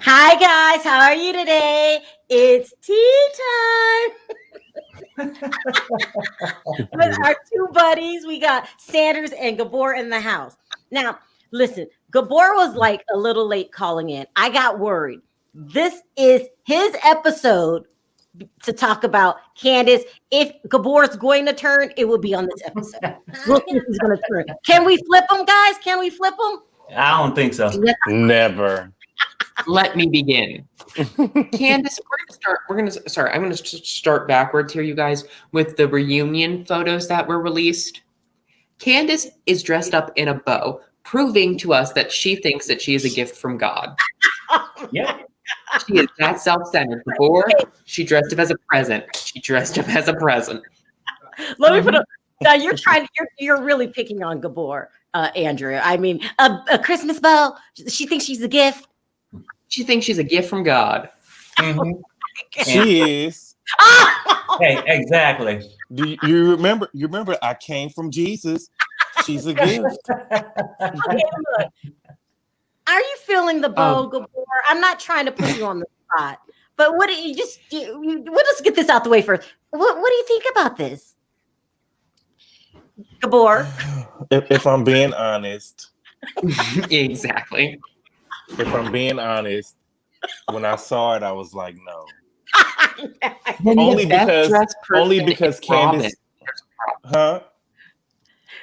Hi guys, how are you today? It's tea time with our two buddies. We got Sanders and Gabor in the house. Now, listen, Gabor was like a little late calling in. I got worried. This is his episode to talk about Candiace. If Gabor's going to turn, it will be on this episode. We'll see if he's going to turn. Can we flip him, guys? Can we flip him? I don't think so. Never. Let me begin. Candiace, I'm going to start backwards here, you guys, with the reunion photos that were released. Candiace is dressed up in a bow, proving to us that she thinks that she is a gift from God. Yeah. She is that self-centered. Before, she dressed up as a present. Let me put up. Now you're really picking on Gabor, Andrew. I mean, a Christmas bow. She thinks she's a gift. She thinks she's a gift from God. Mm-hmm. She is. Hey, exactly. Do you remember? You remember? I came from Jesus. She's a gift. Okay, look. Are you feeling the bow, Gabor? I'm not trying to put you on the spot, but what do you we'll just get this out the way first. What do you think about this, Gabor? If I'm being honest, Exactly. if I'm being honest, when I saw it, I was like, no. Only because Candiace, huh?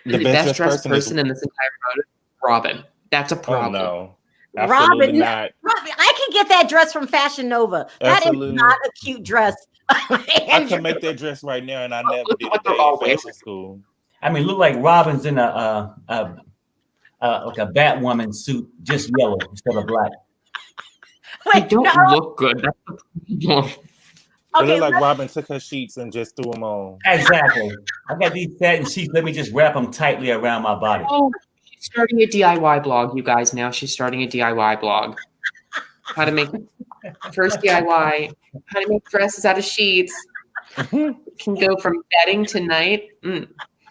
The best dressed person in this entire photo, Robyn. That's a problem. Oh, no. Absolutely not. Robyn, I can get that dress from Fashion Nova. That is not a cute dress. I can make that dress right now, and I never did a day in fashion school. I mean, look like Robyn's in a like a Batwoman suit, just yellow instead of black. They don't look good. That's the problem. It looked like Robyn took her sheets and just threw them on. Exactly. I got these satin sheets. Let me just wrap them tightly around my body. Oh, she's starting a DIY blog, you guys. Now she's starting a DIY blog. How to make first DIY. How to make dresses out of sheets. Can go from bedding to night.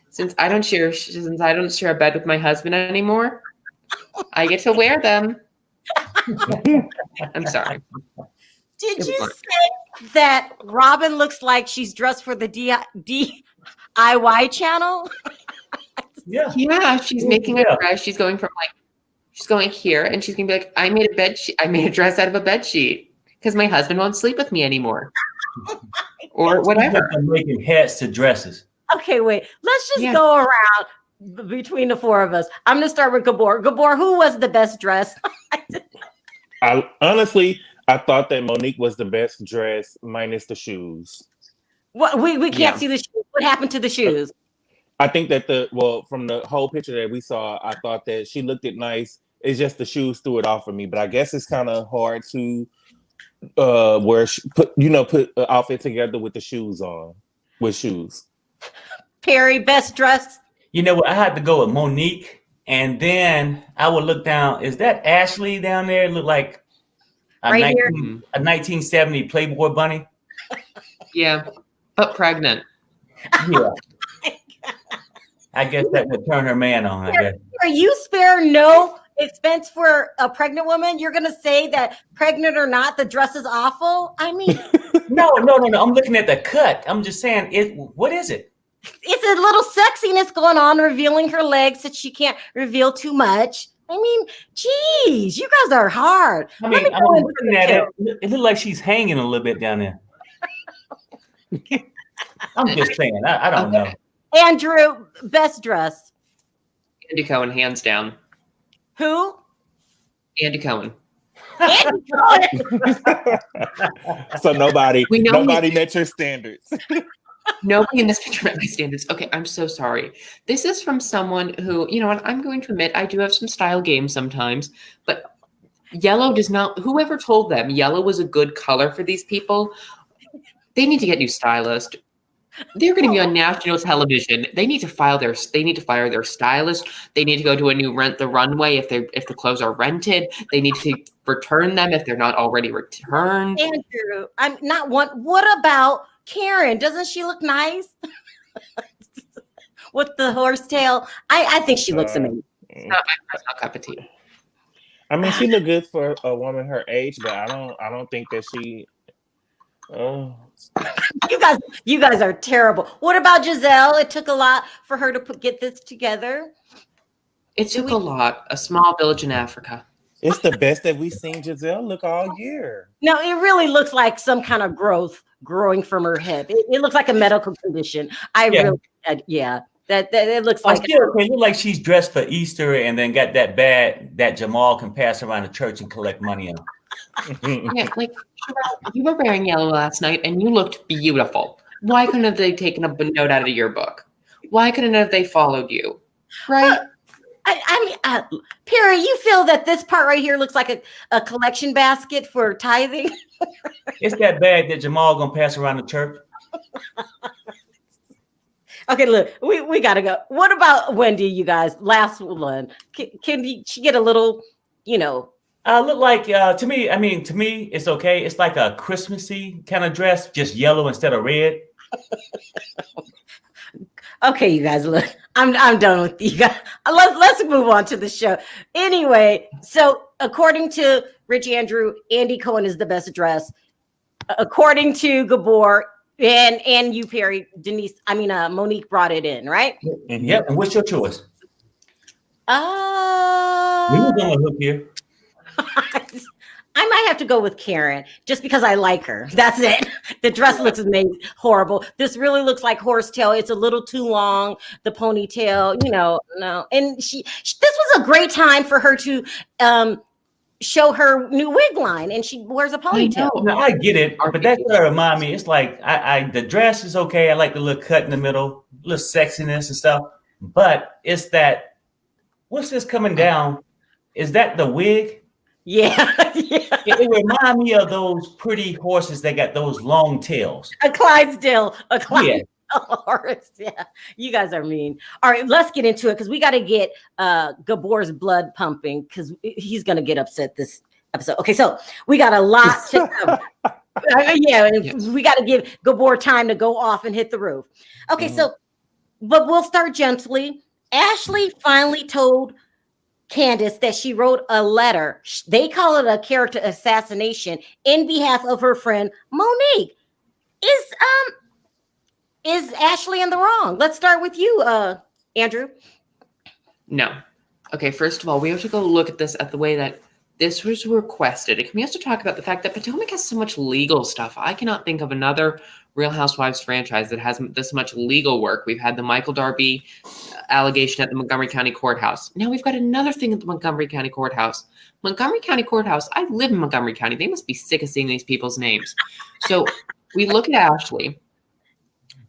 Since I don't share a bed with my husband anymore, I get to wear them. I'm sorry. Did you say that Robyn looks like she's dressed for the DIY channel? Yeah, she's making a dress. She's going here, and she's gonna be like, I made a dress out of a bed sheet because my husband won't sleep with me anymore, or whatever. I'm making hats to dresses. Okay, wait. Let's just go around between the four of us. I'm gonna start with Gabor. Gabor, who was the best dressed? I thought that Monique was the best dressed, minus the shoes. What we can't see the shoes. What happened to the shoes? I think that from the whole picture that we saw, I thought that she looked it nice. It's just the shoes threw it off for me. But I guess it's kind of hard to put an outfit together with the shoes on, with shoes. Perry, best dressed. You know what? I had to go with Monique, and then I would look down. Is that Ashley down there? Look like a 1970 Playboy bunny. Yeah, but pregnant. Yeah. I guess that would turn her man on. I guess. Are you spare no expense for a pregnant woman? You're gonna say that pregnant or not, the dress is awful. I mean, no. I'm looking at the cut. I'm just saying, what is it? It's a little sexiness going on, revealing her legs that she can't reveal too much. I mean, geez, you guys are hard. I mean, I'm looking at it. It looks like she's hanging a little bit down there. I'm just saying. I don't know. Andrew, best dress. Andy Cohen, hands down. Who? Andy Cohen. So nobody met your standards. Nobody in this picture met my standards. Okay, I'm so sorry. This is from someone who, and I'm going to admit I do have some style games sometimes, but yellow does not, whoever told them yellow was a good color for these people, they need to get new stylists. They're going to be on national television. They need to fire their stylist. They need to go to a new Rent the Runway if the clothes are rented. They need to return them if they're not already returned. Andrew, I'm not one. What about Karen? Doesn't she look nice? With the horse tail. I think she looks amazing. It's not my personal cup of tea. I mean, she looked good for a woman her age, but I don't think that she. You guys are terrible. What about Gizelle? It took a lot for her to get this together. It took a lot. A small village in Africa. It's the best that we've seen Gizelle look all year. No, it really looks like some kind of growth growing from her hip. It looks like a medical condition. That it looks like. Still, it look like she's dressed for Easter and then got that Jamal can pass around the church and collect money on. Yeah, like you were wearing yellow last night and you looked beautiful. Why couldn't have they taken a note out of your book? Why couldn't have they followed you? Right? I mean, Perry, you feel that this part right here looks like a collection basket for tithing? It's that bag that Jamal gonna pass around the church. Okay, look, we gotta go. What about Wendy? You guys, last one. Can she get a little, Look like to me. I mean, to me, it's okay. It's like a Christmassy kind of dress, just yellow instead of red. Okay, you guys, look, I'm done with you guys. Let's move on to the show. Anyway, so according to Rich Andrew, Andy Cohen is the best dressed. According to Gabor and you, Perry, Monique brought it in, right? Mm-hmm. Yep. And what's your choice? We were going to hook here. I might have to go with Karen just because I like her. That's it. The dress looks amazing, horrible. This really looks like horsetail. It's a little too long. The ponytail, no. And this was a great time for her to show her new wig line, and she wears a ponytail. No, I get it, but that's what remind me. It's like the dress is okay. I like the little cut in the middle, little sexiness and stuff. But it's that. What's this coming down? Is that the wig? Yeah. It reminds me of those pretty horses that got those long tails. A Clydesdale horse. Yeah, you guys are mean. All right, let's get into it because we got to get Gabor's blood pumping because he's going to get upset this episode. Okay, so we got a lot to cover. We got to give Gabor time to go off and hit the roof. Okay, but we'll start gently. Ashley finally told Candiace that she wrote a letter. They call it a character assassination in behalf of her friend Monique. Is Ashley in the wrong? Let's start with you, Andrew. No. Okay, first of all, we have to go look at this at the way that this was requested. And can we also talk about the fact that Potomac has so much legal stuff? I cannot think of another Real Housewives franchise that has this much legal work. We've had the Michael Darby allegation at the Montgomery County Courthouse. Now we've got another thing at the Montgomery County Courthouse. Montgomery County Courthouse, I live in Montgomery County. They must be sick of seeing these people's names. So we look at Ashley,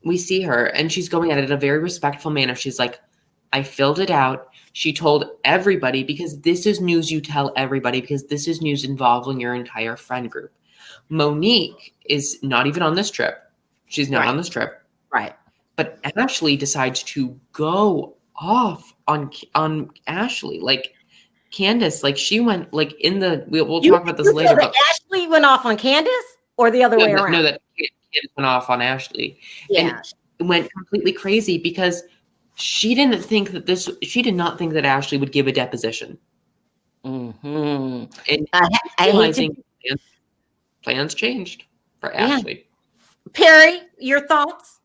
we see her, and she's going at it in a very respectful manner. She's like, I filled it out. She told everybody, because this is news you tell everybody, because this is news involving your entire friend group. Monique is not even on this trip. She's not on this trip. Right. But Ashley decides to go off on Ashley. Like Candiace, like she went like in the, we'll talk about this later. But Ashley went off on Candiace or the other way around? No, that Candiace went off on Ashley. Yeah. And went completely crazy because she did not think that Ashley would give a deposition. Mm-hmm. And I realizing plans changed for Ashley. Perry, your thoughts?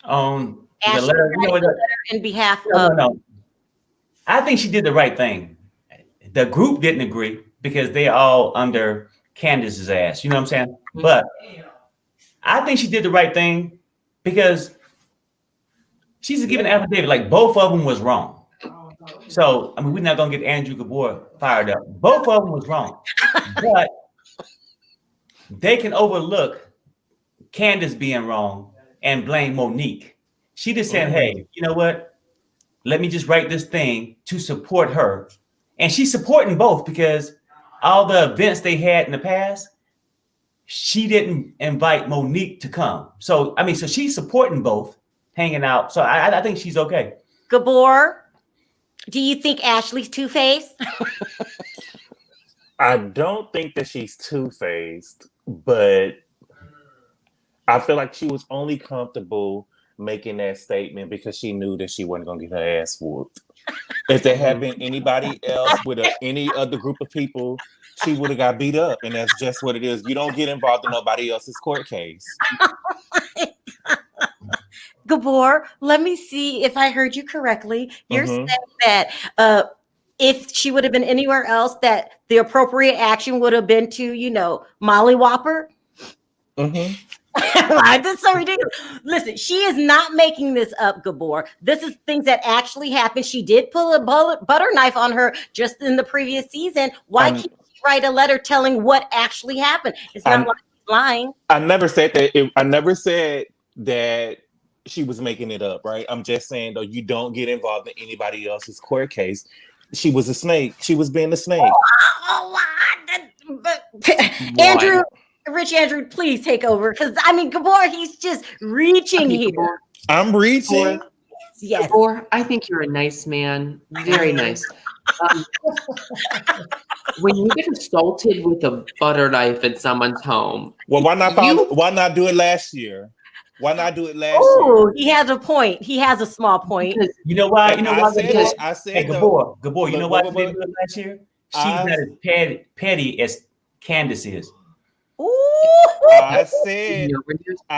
The Ashley letter, in behalf of. of. No. I think she did the right thing. The group didn't agree because they're all under Candiace's ass. You know what I'm saying? Mm-hmm. But I think she did the right thing because she's giving an affidavit. Like both of them was wrong. So I mean, we're not gonna get Andrew Gabor fired up. Both of them was wrong, but they can overlook Candiace being wrong and blame Monique. She just said, hey, you know what? Let me just write this thing to support her. And she's supporting both because all the events they had in the past, she didn't invite Monique to come. So, I mean, so she's supporting both, hanging out. So I think she's okay. Gabor, do you think Ashley's two-faced? I don't think that she's two-faced, but I feel like she was only comfortable making that statement because she knew that she wasn't gonna get her ass whooped. If there had been anybody else with any other group of people, she would have got beat up, and that's just what it is. You don't get involved in nobody else's court case. Gabor, let me see if I heard you correctly. You're saying that if she would have been anywhere else, that the appropriate action would have been to, mollywop her? That's so ridiculous. Listen, she is not making this up, Gabor. This is things that actually happened. She did pull a butter knife on her just in the previous season. Why can't she write a letter telling what actually happened? It's not like she's lying. I never said that. I never said that she was making it up, right? I'm just saying, though, you don't get involved in anybody else's court case. She was a snake. She was being a snake. Andrew, Rich Andrew, please take over. Because, Gabor, he's just reaching here. Gabor, I'm reaching. Yes. Gabor, I think you're a nice man. Very nice. When you get assaulted with a butter knife in someone's home. Well, why not do it last year? Why not do it last year? Oh, he has a point. He has a small point. Because You know why? I said, Hey, Gabor, you know why she didn't do it last year? She's not as petty as Candiace is. Ooh. I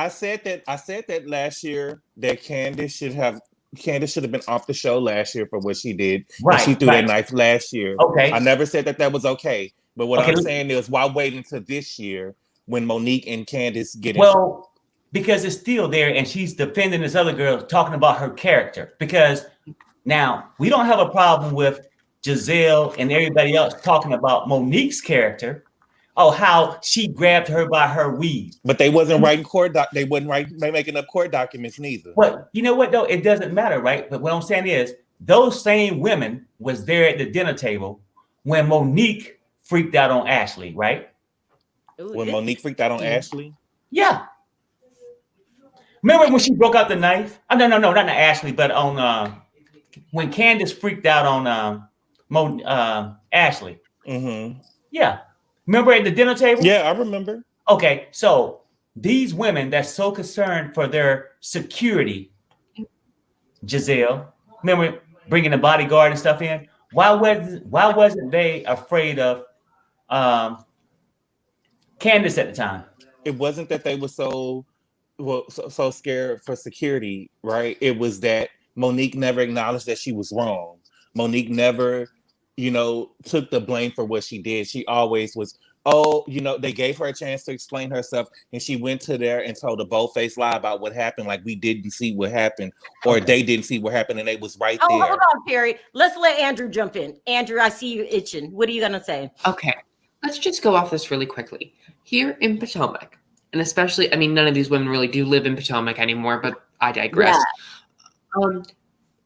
said that last year that Candiace should have been off the show last year for what she did. Right. She threw that knife last year. Okay. I never said that was okay. But what I'm saying is, why wait until this year when Monique and Candiace get in? Because it's still there, and she's defending this other girl, talking about her character. Because now we don't have a problem with Gizelle and everybody else talking about Monique's character. Oh, how she grabbed her by her weave. But they wasn't writing they wasn't making up court documents neither. But you know what though? It doesn't matter, right? But what I'm saying is those same women was there at the dinner table when Monique freaked out on Ashley, right? When Monique freaked out on Ashley? Yeah. Remember when she broke out the knife? Oh, no, not on Ashley, but on when Candiace freaked out on Ashley. Mm-hmm. Yeah. Remember at the dinner table? Yeah, I remember. Okay, so these women that's so concerned for their security, Gizelle, remember bringing the bodyguard and stuff in? Why wasn't they afraid of Candiace at the time? It wasn't that they were so scared for security, right? It was that Monique never acknowledged that she was wrong. Monique never, took the blame for what she did. She always was, they gave her a chance to explain herself, and she went to there and told a bold-faced lie about what happened, like we didn't see what happened, or they didn't see what happened, and they was right there. Hold on, Perry. Let's let Andrew jump in. Andrew, I see you itching. What are you going to say? Okay, let's just go off this really quickly. Here in Potomac, and especially, none of these women really do live in Potomac anymore, but I digress. Yeah.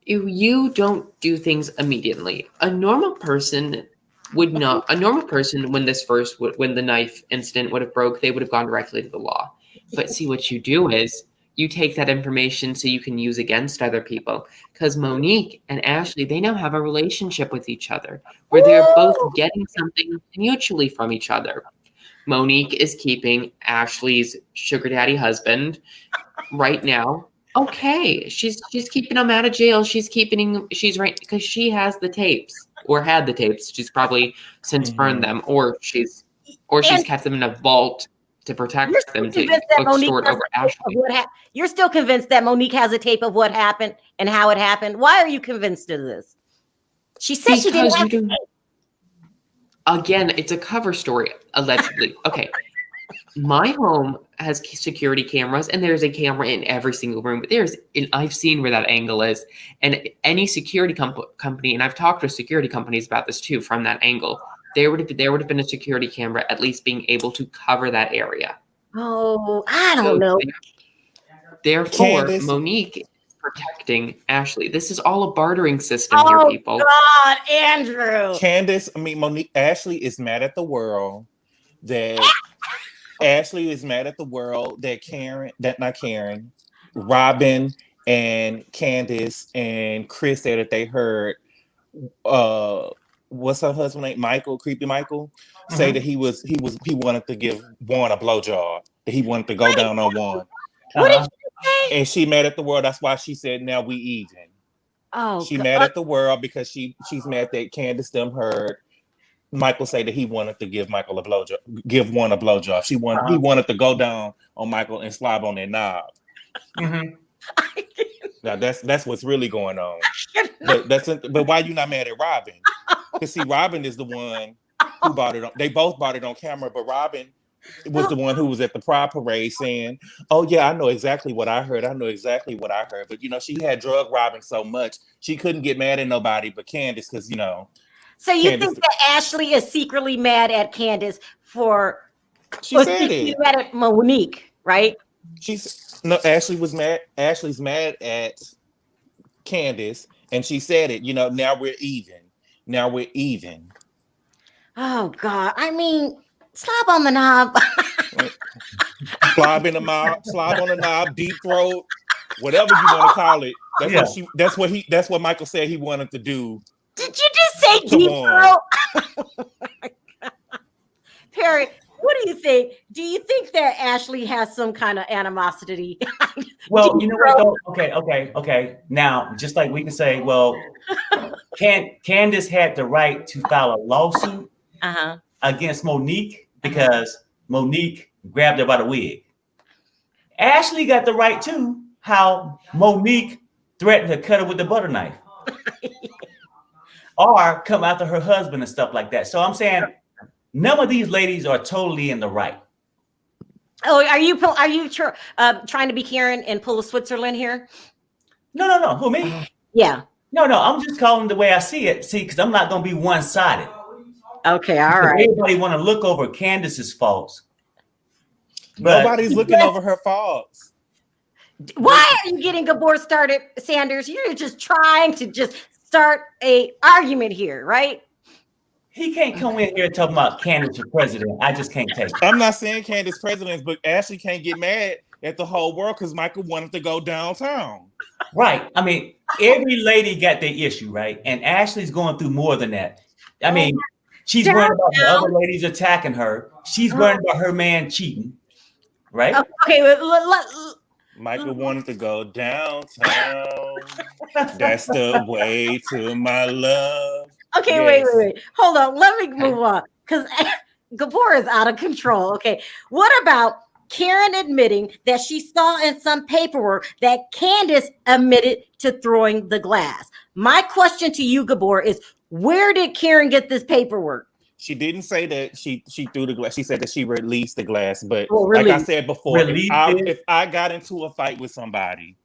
You don't do things immediately. A normal person would not. A normal person, when the knife incident would have broke, they would have gone directly to the law. But see, what you do is you take that information so you can use against other people. Because Monique and Ashley, they now have a relationship with each other where they're both getting something mutually from each other. Monique is keeping Ashley's sugar daddy husband right now. Okay, she's keeping him out of jail. She's right because she has the tapes or had the tapes. She's probably since burned them, or she's kept them in a vault to protect them to extort over Ashley. You're still convinced that Monique has a tape of what happened and how it happened. Why are you convinced of this? She said she didn't have to. Again, it's a cover story, allegedly. Okay. My home has security cameras, and there's a camera in every single room. But I've seen where that angle is. And any security company, and I've talked to security companies about this too, from that angle, there would have been a security camera at least being able to cover that area. Oh, I don't know. Therefore, Candiace, Monique is protecting Ashley. This is all a bartering system here, people. Oh, God, Andrew. Ashley is mad at the world that Robyn and Candiace and Chris said that they heard what's her husband's name? Michael, Creepy Michael, say that he wanted to give Juan a blowjob. That he wanted to go down on Juan. What did you say? And she mad at the world. That's why she said, now we even. Oh, She mad at the world because she's mad that Candiace them heard Michael say that he wanted to give Michael a blowjob, give one a blowjob. He wanted to go down on Michael and slob on that knob. Mm-hmm. Now that's what's really going on. But why you not mad at Robyn? Because see, Robyn is the one who bought it on. They both bought it on camera, but Robyn was the one who was at the pride parade saying, "Oh yeah, I know exactly what I heard. I know exactly what I heard." But she had drugged Robyn so much she couldn't get mad at nobody but Candiace because So you Candiace, think that Ashley is secretly mad at Candiace for? she said it. She's mad at Monique, right? Ashley's mad at Candiace, and she said it. Now we're even. Now we're even. Oh God! I mean, slob on the knob. Slob on the knob, deep throat, whatever you want to call it. That's what Michael said he wanted to do. Did you just say deep throat? Perry, what do you think? Do you think that Ashley has some kind of animosity? Well, you know what though? Okay. Now, just like we can say, well, Candiace had the right to file a lawsuit against Monique because Monique grabbed her by the wig. Ashley got the right too, how Monique threatened to cut her with the butter knife. Or come after her husband and stuff like that. So I'm saying none of these ladies are totally in the right. Oh, are you trying to be Karen and pull a Switzerland here? No. Who, me? Yeah. No. I'm just calling the way I see it. See, because I'm not going to be one-sided. Okay, all right. Everybody want to look over Candiace's faults. Nobody's looking over her faults. Why are you getting Gabor started, Sanders? You're just trying to start a argument here, right? He can't come in here talking about Candiace for president. I just can't take it. I'm not saying Candiace president, but Ashley can't get mad at the whole world because Michael wanted to go downtown. Right. I mean, every lady got their issue, right? And Ashley's going through more than that. I mean, she's worried about the other ladies attacking her. She's worried about her man cheating, right? Okay, Michael wanted to go downtown. That's the way to my love. Okay, Yes. wait. Hold on. Let me move on because Gabor is out of control. Okay. What about Karen admitting that she saw in some paperwork that Candiace admitted to throwing the glass? My question to you, Gabor, is where did Karen get this paperwork? She didn't say that she threw the glass. She said that she released the glass. But like I said before, if I got into a fight with somebody,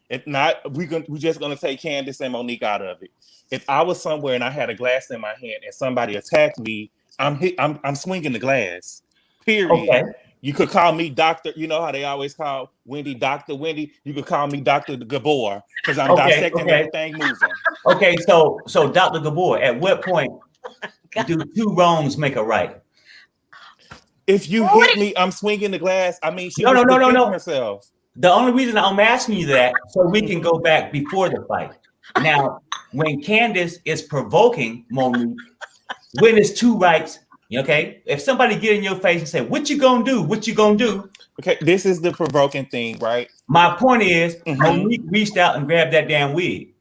if not, we're just gonna take Candiace and Monique out of it. If I was somewhere and I had a glass in my hand and somebody attacked me, I'm swinging the glass. Period. Okay. You could call me Doctor. You know how they always call Wendy Dr. Wendy. You could call me Dr. Gabor because I'm dissecting everything moving. Okay, so Dr. Gabor, at what point do two wrongs make a right? If you hit me, I'm swinging the glass. I mean, she was defending herself. The only reason I'm asking you that so we can go back before the fight. Now, when Candiace is provoking Monique, when it's two rights, okay? If somebody get in your face and say, "What you gonna do? What you gonna do?" Okay, this is the provoking thing, right? My point is, Monique reached out and grabbed that damn wig.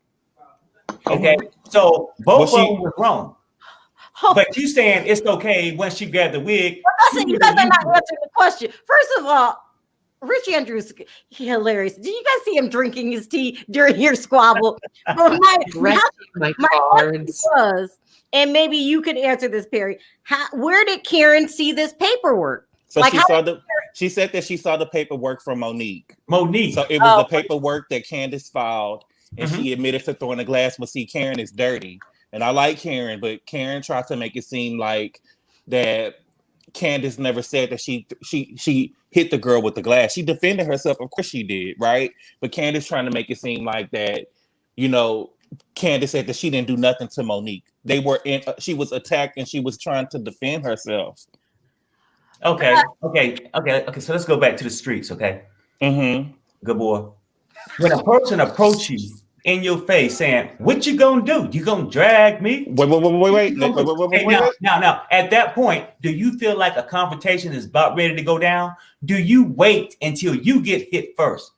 Okay, so both of them were wrong. But you saying it's okay when she grabbed the wig? Listen, you guys are not answering the question. First of all, Rich Andrews, hilarious. Did you guys see him drinking his tea during your squabble? My cards. was, and maybe you could answer this, Perry. Where did Karen see this paperwork? So she said that she saw the paperwork from Monique. So it was the paperwork that Candiace filed, and she admitted to throwing a glass. But see, Karen is dirty, and I like Karen, but Karen tried to make it seem like that Candiace never said that she hit the girl with the glass. She defended herself, of course she did, right? But Candiace trying to make it seem like that, Candiace said that she didn't do nothing to Monique. She was attacked and she was trying to defend herself. Okay. So let's go back to the streets, okay? Good boy. When a person approaches you in your face saying, "What you gonna do? You gonna drag me?" Wait. Now, at that point, do you feel like a confrontation is about ready to go down? Do you wait until you get hit first?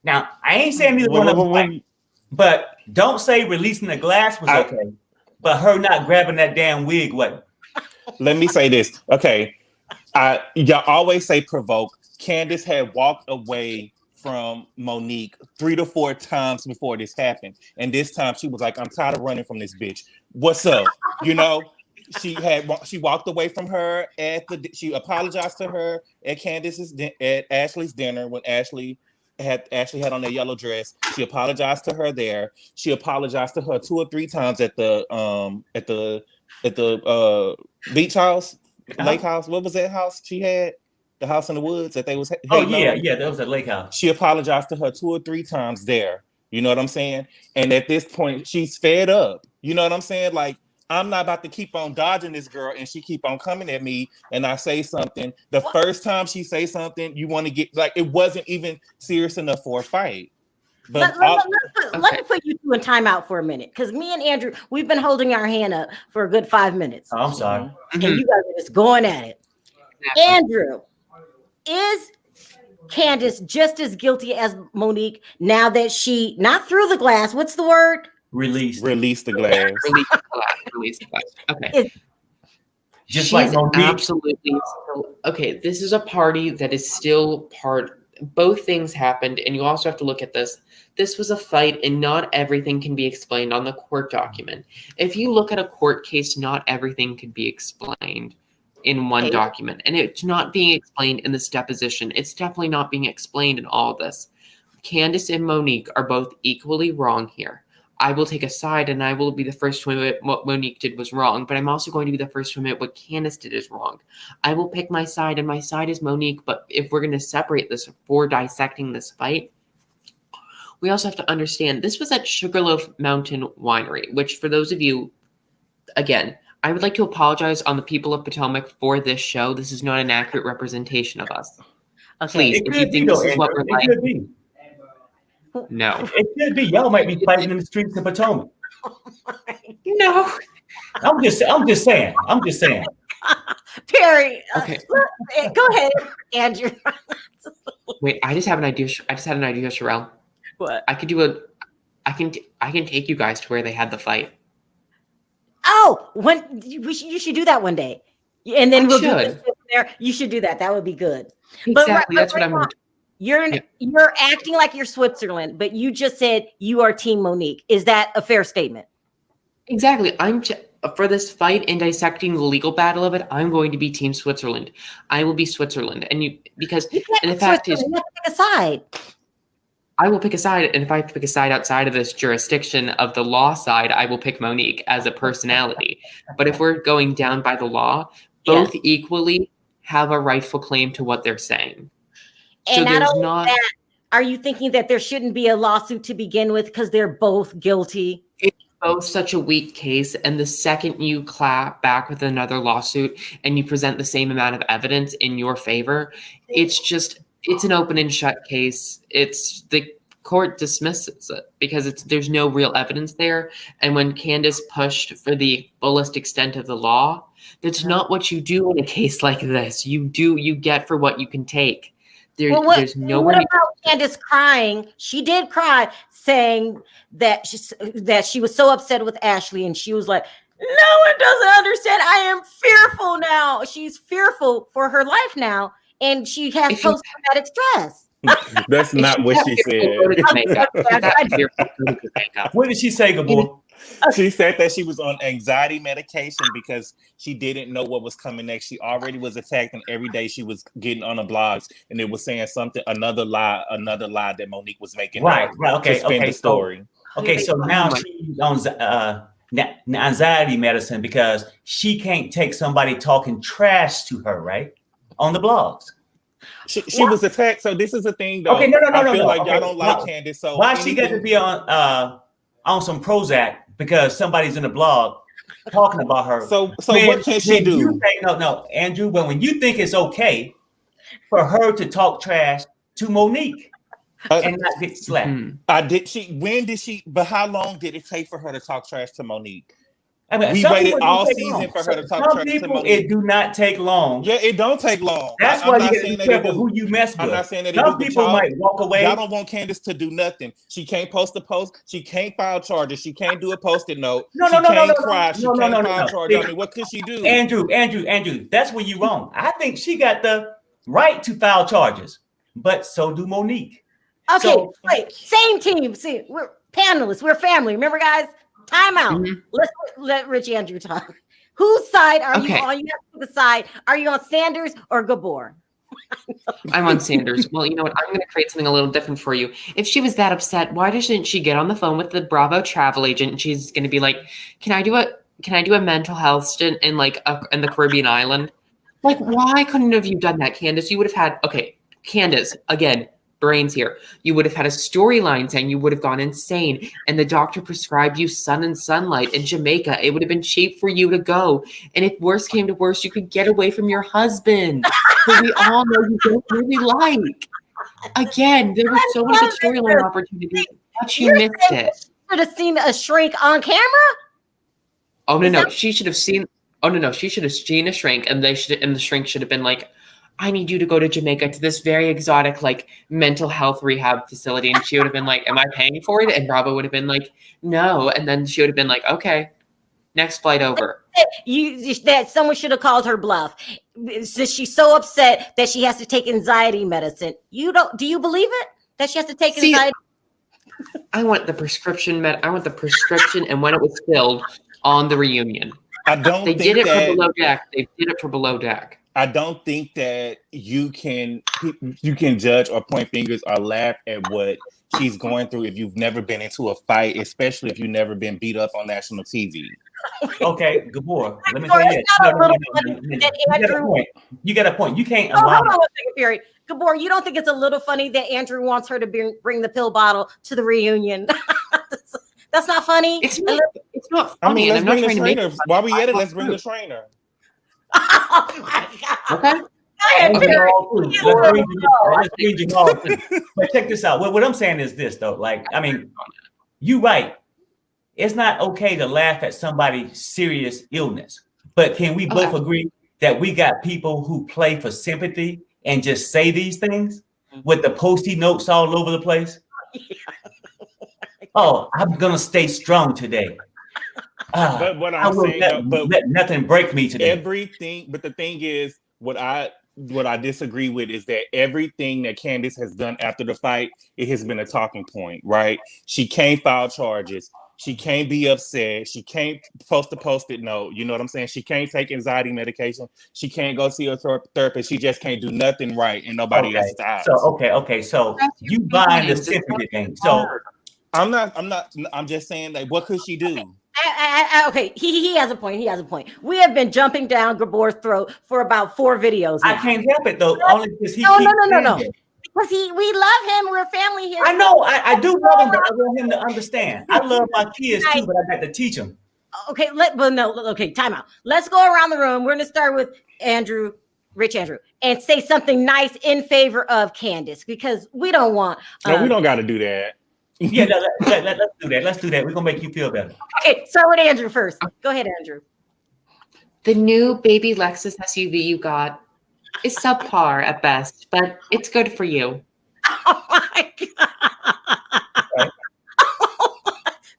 Now, I ain't saying neither one of them right, but don't say releasing the glass was okay, but her not grabbing that damn wig wasn't. Let me say this. Okay. Y'all always say provoke. Candiace had walked away from Monique 3 to 4 times before this happened. And this time she was like, I'm tired of running from this bitch. What's up? You know, she walked away from her she apologized to her at Ashley's dinner when Ashley had on that yellow dress. She apologized to her there. She apologized to her 2 or 3 times at the beach house, lake house. What was that house she had? The house in the woods that they was. Oh yeah, that was a lake house. She apologized to her 2 or 3 times there. You know what I'm saying? And at this point, she's fed up. You know what I'm saying? Like, I'm not about to keep on dodging this girl, and she keep on coming at me, and I say something. The first time she say something, you want to get like it wasn't even serious enough for a fight. But let me put you two in timeout for a minute, because me and Andrew, we've been holding our hand up for a good 5 minutes. Oh, I'm sorry. And you guys are just going at it. Andrew, is Candiace just as guilty as Monique now that she not threw the glass? What's the word? Release the glass. Release the glass. Okay. Just like Monique. Absolutely. Okay, this is a party that is still part. Both things happened, and you also have to look at this. This was a fight, and not everything can be explained on the court document. If you look at a court case, not everything can be explained in one document, and it's not being explained in this deposition. It's definitely not being explained in all of this. Candiace and Monique are both equally wrong here. I will take a side, and I will be the first to admit what Monique did was wrong, but I'm also going to be the first to admit what Candiace did is wrong. I will pick my side, and my side is Monique, but if we're going to separate this for dissecting this fight, we also have to understand this was at Sugarloaf Mountain Winery, which for those of you, again, I would like to apologize on the people of Potomac for this show. This is not an accurate representation of us. Please, if you think this is what we're like. No. It could be. Y'all might be fighting in the streets of Potomac. No. I'm just saying. Perry. Okay. Go ahead, Andrew. Wait, I just had an idea, Sherelle. What? I can take you guys to where they had the fight. Oh, you should do that one day. And then we'll do should. this there. You should do that. That would be good. Exactly. That's what I'm going to do. You're acting like you're Switzerland, but you just said you are Team Monique. Is that a fair statement? Exactly. For this fight and dissecting the legal battle of it, I'm going to be Team Switzerland. I will be Switzerland, and the fact is, you have to pick a side. I will pick a side, and if I pick a side outside of this jurisdiction of the law side, I will pick Monique as a personality. But if we're going down by the law, both equally have a rightful claim to what they're saying. And that, are you thinking that there shouldn't be a lawsuit to begin with because they're both guilty? It's both such a weak case, and the second you clap back with another lawsuit and you present the same amount of evidence in your favor, it's an open and shut case. The court dismisses it because there's no real evidence there. And when Candiace pushed for the fullest extent of the law, that's not what you do in a case like this. You get for what you can take. There's nowhere. What about Candiace crying? She did cry, saying that she was so upset with Ashley, and she was like, "No one doesn't understand. I am fearful now." She's fearful for her life now, and she has post-traumatic stress. That's not what she said. What did she say, Gabor? She said that she was on anxiety medication because she didn't know what was coming next. She already was attacked, and every day she was getting on the blogs, and it was saying another lie that Monique was making. Right. Okay. To spin the story. So now she's on anxiety medicine because she can't take somebody talking trash to her, right? On the blogs. She was attacked. So this is the thing, though. Okay, no. I feel like y'all don't like Candiace. So why she got to be on some Prozac because somebody's in the blog talking about her? So what can she do? No, Andrew. When you think it's okay for her to talk trash to Monique and not get slapped, When did she? But how long did it take for her to talk trash to Monique? I mean, We some waited people it all don't take season long. for her to talk Some trash to people Monique. it do not take long. Yeah, it don't take long. That's I'm why not you saying gotta be that it careful who do. you mess I'm with. not saying that it do, Some but people might walk away. y'all don't want Candiace to do nothing. She can't post a post. She can't file charges. She can't do a post-it note. No, She no, no, no, can't no, cry. no, She no, no, can't no, no, file no. charges. I mean, what could she do? Andrew, that's where you're wrong. I think she got the right to file charges, but so do Monique. Okay, So, wait, same team. See, we're panelists. We're family. Remember, guys? Time out. Mhm. Let's let Rich Andrew talk. Whose side are you Okay. on? You have to decide. Are you on Sanders or Gabor? I'm on Sanders. Well, you know what? I'm going to create something a little different for you. If she was that upset, why doesn't she get on the phone with the Bravo travel agent? And she's going to be like, "Can I do a mental health stint in in the Caribbean island?" Like, why couldn't have you done that, Candiace? You would have had Candiace again. Brains here. You would have had a storyline saying you would have gone insane, and the doctor prescribed you sun and sunlight in Jamaica. It would have been cheap for you to go, and if worse came to worse, you could get away from your husband, who we all know you don't really like. Again, there were so many good storyline opportunities, but you missed it. Should have seen a shrink on camera. Oh no, she should have seen. Oh no, she should have seen a shrink, and the shrink should have been like, "I need you to go to Jamaica to this very exotic mental health rehab facility," and she would have been like, "Am I paying for it?" And Bravo would have been like, "No," and then she would have been like, "Okay, next flight over." That someone should have called her bluff. Since she's so upset that she has to take anxiety medicine. Do you believe it that she has to take anxiety? I want the prescription I want the prescription and when it was filled on the reunion. They did it for Below Deck. They did it for Below Deck. I don't think that you can judge or point fingers or laugh at what she's going through if you've never been into a fight, especially if you've never been beat up on national TV. okay, Gabor, let me say this. You got a point. You can't allow. Hold on a second, Perry. Gabor, you don't think it's a little funny that Andrew wants her to bring the pill bottle to the reunion? That's not funny. It's not funny. I mean, let's bring the trying to make trainer. While we at it, let's bring the trainer. Oh my God. Okay. Let's bring Jamal too. But check this out. What I'm saying is this, though. You're right. It's not okay to laugh at somebody's serious illness. But can we both agree that we got people who play for sympathy and just say these things with the Post-it notes all over the place? Yeah. Oh, I'm gonna stay strong today. But what I'm saying, let nothing break me today. Everything, but the thing is, what I disagree with is that everything that Candiace has done after the fight, it has been a talking point, right? She can't file charges. She can't be upset. She can't post a post-it note. You know what I'm saying? She can't take anxiety medication. She can't go see a therapist. She just can't do nothing right in nobody else's eyes. So okay. So you buying the sympathy thing. So I'm just saying, what could she do? Okay, he has a point. He has a point. We have been jumping down Gabor's throat for about 4 videos now. I can't help it though, only because he No. Because we love him. We're family here. I know. I do love him, but I want him to understand. I love my kids too, but I got to teach them. Okay, time out. Let's go around the room. We're going to start with Rich Andrew, and say something nice in favor of Candiace, because we don't want... No, we don't got to do that. Yeah, let's do that. Let's do that. We're going to make you feel better. Okay, start with Andrew first. Go ahead, Andrew. The new baby Lexus SUV you got is subpar at best, but it's good for you. Oh my God.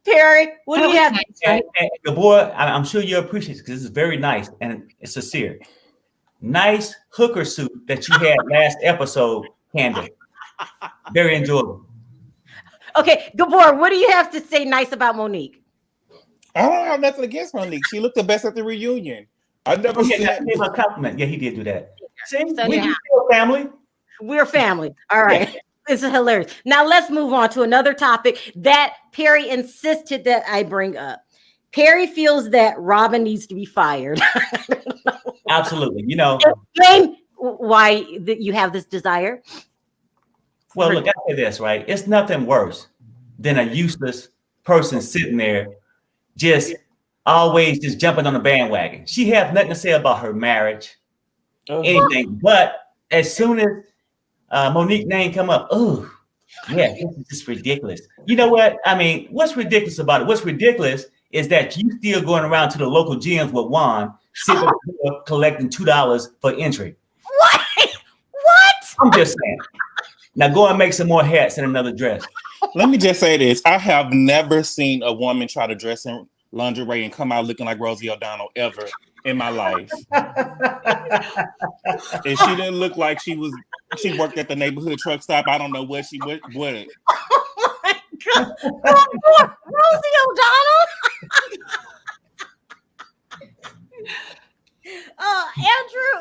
Perry, what do you have? And Gabor, I'm sure you appreciate it because it's very nice and it's sincere. Nice hooker suit that you had last episode, Candiace. Very enjoyable. Okay, Gabor, what do you have to say nice about Monique? I don't have nothing against Monique. She looked the best at the reunion. I've never seen that. Gave a compliment. Yeah, he did do that. See, So, we still family. We're family. All right. Yeah. This is hilarious. Now let's move on to another topic that Perry insisted that I bring up. Perry feels that Robyn needs to be fired. Absolutely. Explain why you have this desire. Well, look, I say this, right? It's nothing worse than a useless person sitting there just always just jumping on the bandwagon. She has nothing to say about her marriage, anything. But as soon as Monique's name come up, this is just ridiculous. You know what? I mean, what's ridiculous about it? What's ridiculous is that you still going around to the local gyms with Juan, sitting at the door collecting $2 for entry. What? What? I'm just saying. Now go and make some more hats and another dress. Let me just say this. I have never seen a woman try to dress in lingerie and come out looking like Rosie O'Donnell ever in my life. And she didn't look like she worked at the neighborhood truck stop. I don't know what she would. Oh my God. Rosie O'Donnell? Andrew,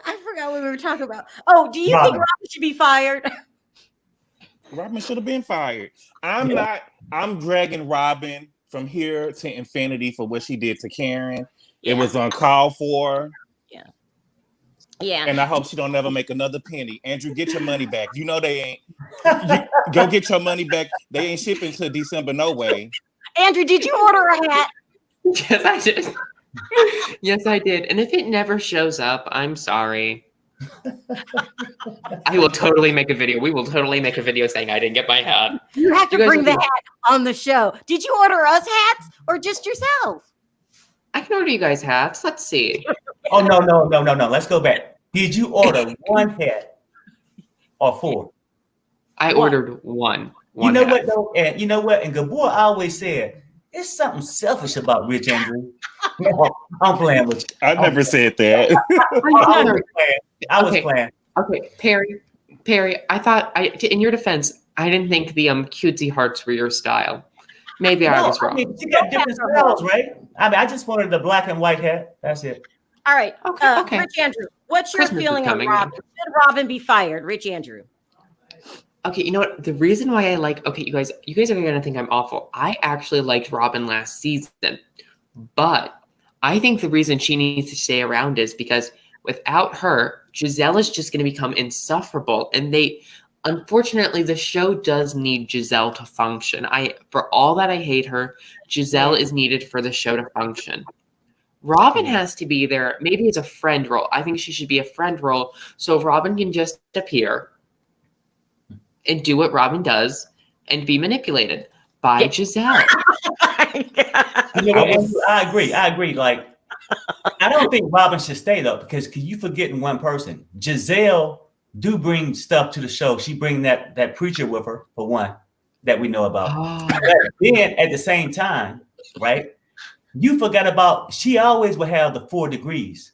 I forgot what we were talking about. Oh, do you think Robyn should be fired? Robyn should have been fired. I'm dragging Robyn from here to infinity for what she did to Karen. Yeah. It was uncalled for. Yeah. And I hope she don't ever make another penny. Andrew, get your money back. You know they ain't. Go get your money back. They ain't shipping till December, no way. Andrew, did you order a hat? Yes, I did. Yes, I did. And if it never shows up, I'm sorry. I will totally make a video. We will totally make a video saying I didn't get my hat. You have to bring the hat on the show. Did you order us hats or just yourself? I can order you guys hats. Let's see. Oh, no. Let's go back. Did you order one hat or 4? I ordered one. You know what, though? And you know what? And Gabor always said, it's something selfish about Rich Andrew. No, I'm playing with you. I never said that. I was playing. Okay, Perry, I thought, in your defense, I didn't think the cutesy hearts were your style. Maybe I was wrong. I mean, you got different styles, right? I mean, I just wanted the black and white hat. That's it. All right. Okay. Rich Andrew, what's your Christmas feeling on Robyn? Should Robyn be fired? Rich Andrew. Okay, you know what? The reason why I you guys are going to think I'm awful. I actually liked Robyn last season, but I think the reason she needs to stay around is because without her, Gizelle is just going to become insufferable. And unfortunately, the show does need Gizelle to function. For all that I hate her, Gizelle is needed for the show to function. Robyn has to be there. Maybe it's a friend role. I think she should be a friend role. So Robyn can just appear and do what Robyn does and be manipulated by Gizelle. You know what? I agree. Like, I don't think Robyn should stay though, because you forgetting one person. Gizelle do bring stuff to the show. She bring that preacher with her, for one, that we know about. Oh. Then at the same time, right? You forgot about, she always will have the 4 degrees.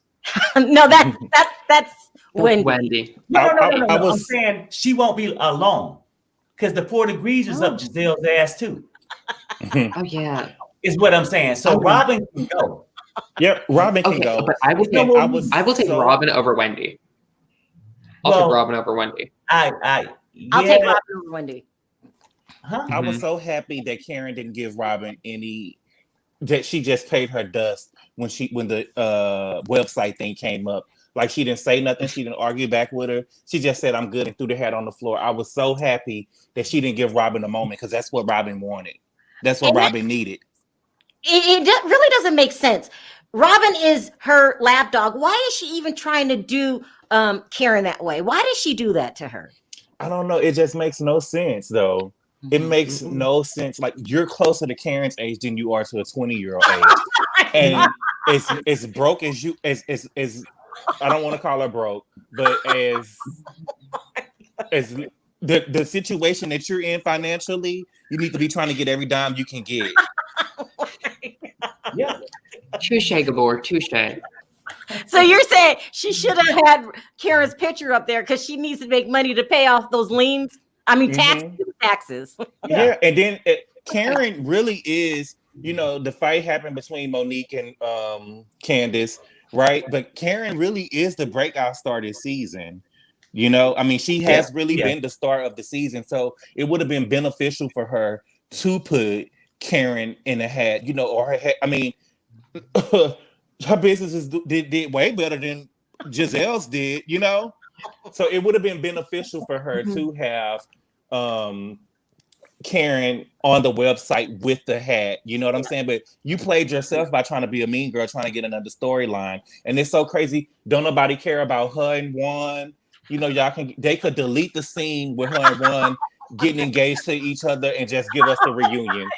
No, that's Wendy. No. I'm saying she won't be alone, because the 4 degrees is up Giselle's ass too. Oh yeah, is what I'm saying. So Robyn can go. Yep, Robyn can go. But I will take Robyn over Wendy. I'll take Robyn over Wendy. I'll take Robyn over Wendy. Huh? I was so happy that Karen didn't give Robyn that she just paid her dust when the website thing came up. Like, she didn't say nothing. She didn't argue back with her. She just said, I'm good, and threw the hat on the floor. I was so happy that she didn't give Robyn a moment, because that's what Robyn wanted. That's what Robyn needed. It really doesn't make sense. Robyn is her lapdog. Why is she even trying to do Karen that way? Why did she do that to her? I don't know. It just makes no sense, though. It makes no sense. Like, you're closer to Karen's age than you are to a 20-year-old age. And as broke as you, as I don't want to call her broke, but as the situation that you're in financially, you need to be trying to get every dime you can get. Yeah. Touche, Gabor. Touche. So you're saying she should have had Karen's picture up there because she needs to make money to pay off those liens? I mean, taxes. Yeah. And then Karen really is, the fight happened between Monique and Candiace, right? But Karen really is the breakout star this season. I mean, she has really been the star of the season. So it would have been beneficial for her to put Karen in a hat, or her hat. I mean, her businesses did way better than Giselle's did, So it would have been beneficial for her to have Karen on the website with the hat. You know what I'm saying? But you played yourself by trying to be a mean girl, trying to get another storyline. And it's so crazy. Don't nobody care about her and Juan. They could delete the scene with her and Juan getting engaged to each other and just give us the reunion.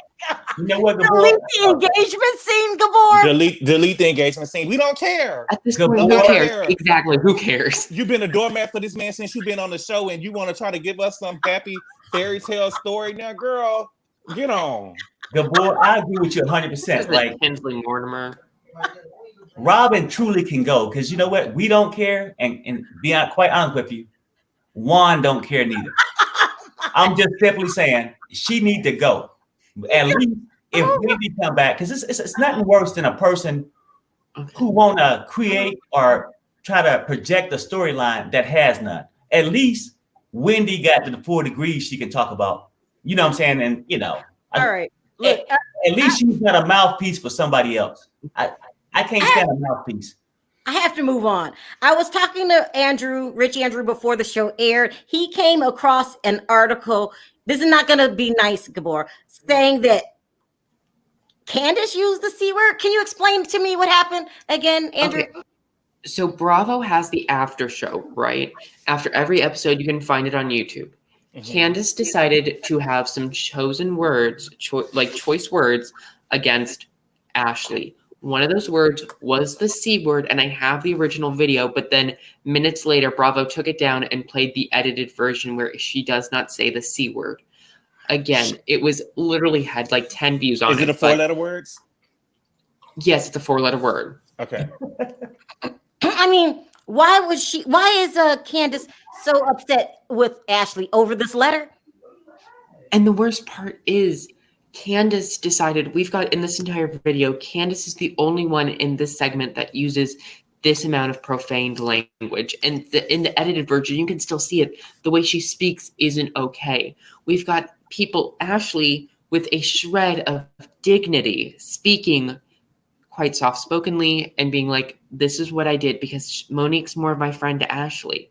You know what, Delete the Gabor? engagement scene, Gabor. Delete the engagement scene. We don't care. At this Good point, boy. who cares? Exactly. Who cares? You've been a doormat for this man since you've been on the show, and you want to try to give us some happy fairy tale story now, girl. Get on. Gabor, I agree with you 100%. Like Hensley Mortimer. Robyn truly can go because you know what? We don't care, and be quite honest with you, Juan don't care neither. I'm just simply saying she need to go. At least if Wendy come back, because it's nothing worse than a person who want to create or try to project a storyline that has none. At least Wendy got to the 4 degrees she can talk about. You know what I'm saying? And All right. Look, at least she's got a mouthpiece for somebody else. I can't stand a mouthpiece. I have to move on. I was talking to Rich Andrew, before the show aired. He came across an article. This is not going to be nice, Gabor, saying that Candiace used the C word. Can you explain to me what happened again, Andrew? Okay. So Bravo has the after show, right? After every episode, you can find it on YouTube. Candiace decided to have some chosen words, choice words against Ashley. One of those words was the C word, and I have the original video, but then minutes later, Bravo took it down and played the edited version where she does not say the C word. Again, it was literally had like 10 views on it. Is it a 4-letter words? Yes, it's a 4-letter word. Okay. I mean, why is Candiace so upset with Ashley over this letter? And the worst part is Candiace decided, we've got in this entire video, Candiace is the only one in this segment that uses this amount of profane language. And in the edited version, you can still see it. The way she speaks isn't okay. We've got people, Ashley, with a shred of dignity, speaking quite soft-spokenly and being like, this is what I did because Monique's more of my friend to Ashley.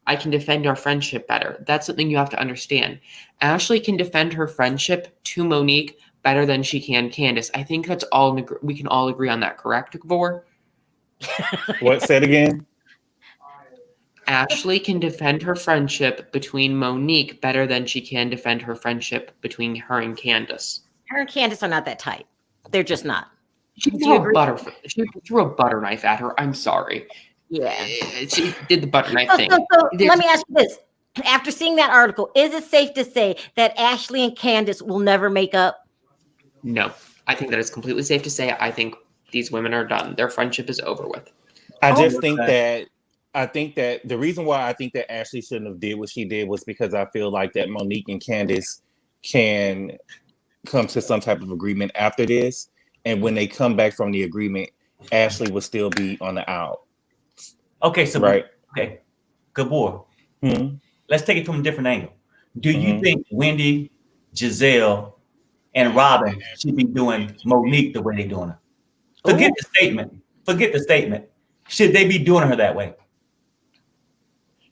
I can defend our friendship better. That's something you have to understand. Ashley can defend her friendship to Monique better than she can Candiace. I think that's all we can all agree on that, correct, Gabor? What? Say it again. Ashley can defend her friendship between Monique better than she can defend her friendship between her and Candiace. Her and Candiace are not that tight. They're just not. She threw a butter knife at her. I'm sorry. Yeah. She did the butter knife thing. So let me ask you this. After seeing that article, is it safe to say that Ashley and Candiace will never make up? No. I think that it's completely safe to say I think these women are done. Their friendship is over with. I think that the reason why I think that Ashley shouldn't have did what she did was because I feel like that Monique and Candiace can come to some type of agreement after this. And when they come back from the agreement, Ashley will still be on the out. Okay, so right. Okay, Gabor. Let's take it from a different angle. Do you think Wendy, Gizelle, and Robyn should be doing Monique the way they're doing her? Forget the statement. Should they be doing her that way?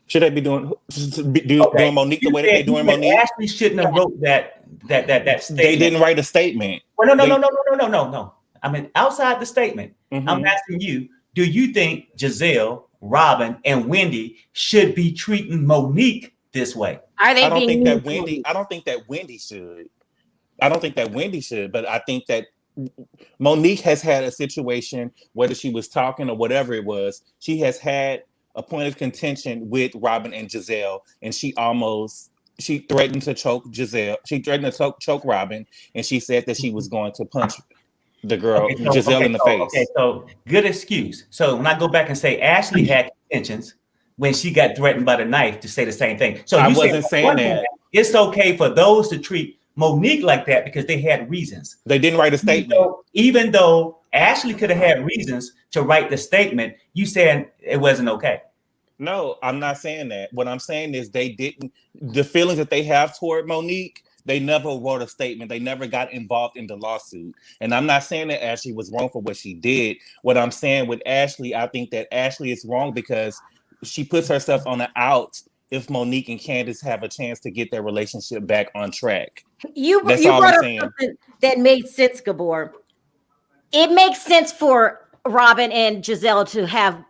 Should they be doing Monique the way that they're doing Monique? Ashley shouldn't have wrote that statement. They didn't write a statement. Well, no. I mean, outside the statement, I'm asking you, do you think Gizelle, Robyn, and Wendy should be treating Monique this way? Are they? I don't think that Wendy should, but I think that Monique has had a situation, whether she was talking or whatever it was, she has had a point of contention with Robyn and Gizelle, and she threatened to choke Gizelle. She threatened to choke Robyn, and she said that she was going to punch the girl, Gizelle, in the face. Okay, so good excuse. So when I go back and say Ashley had intentions when she got threatened by the knife to say the same thing. So I wasn't saying that. It's okay for those to treat Monique like that because they had reasons. They didn't write a statement. Even though Ashley could have had reasons to write the statement, you said it wasn't okay. No, I'm not saying that. What I'm saying is the feelings that they have toward Monique, they never wrote a statement. They never got involved in the lawsuit. And I'm not saying that Ashley was wrong for what she did. What I'm saying with Ashley, I think that Ashley is wrong because she puts herself on the out if Monique and Candiace have a chance to get their relationship back on track. You brought up something that made sense, Gabor. It makes sense for Robyn and Gizelle to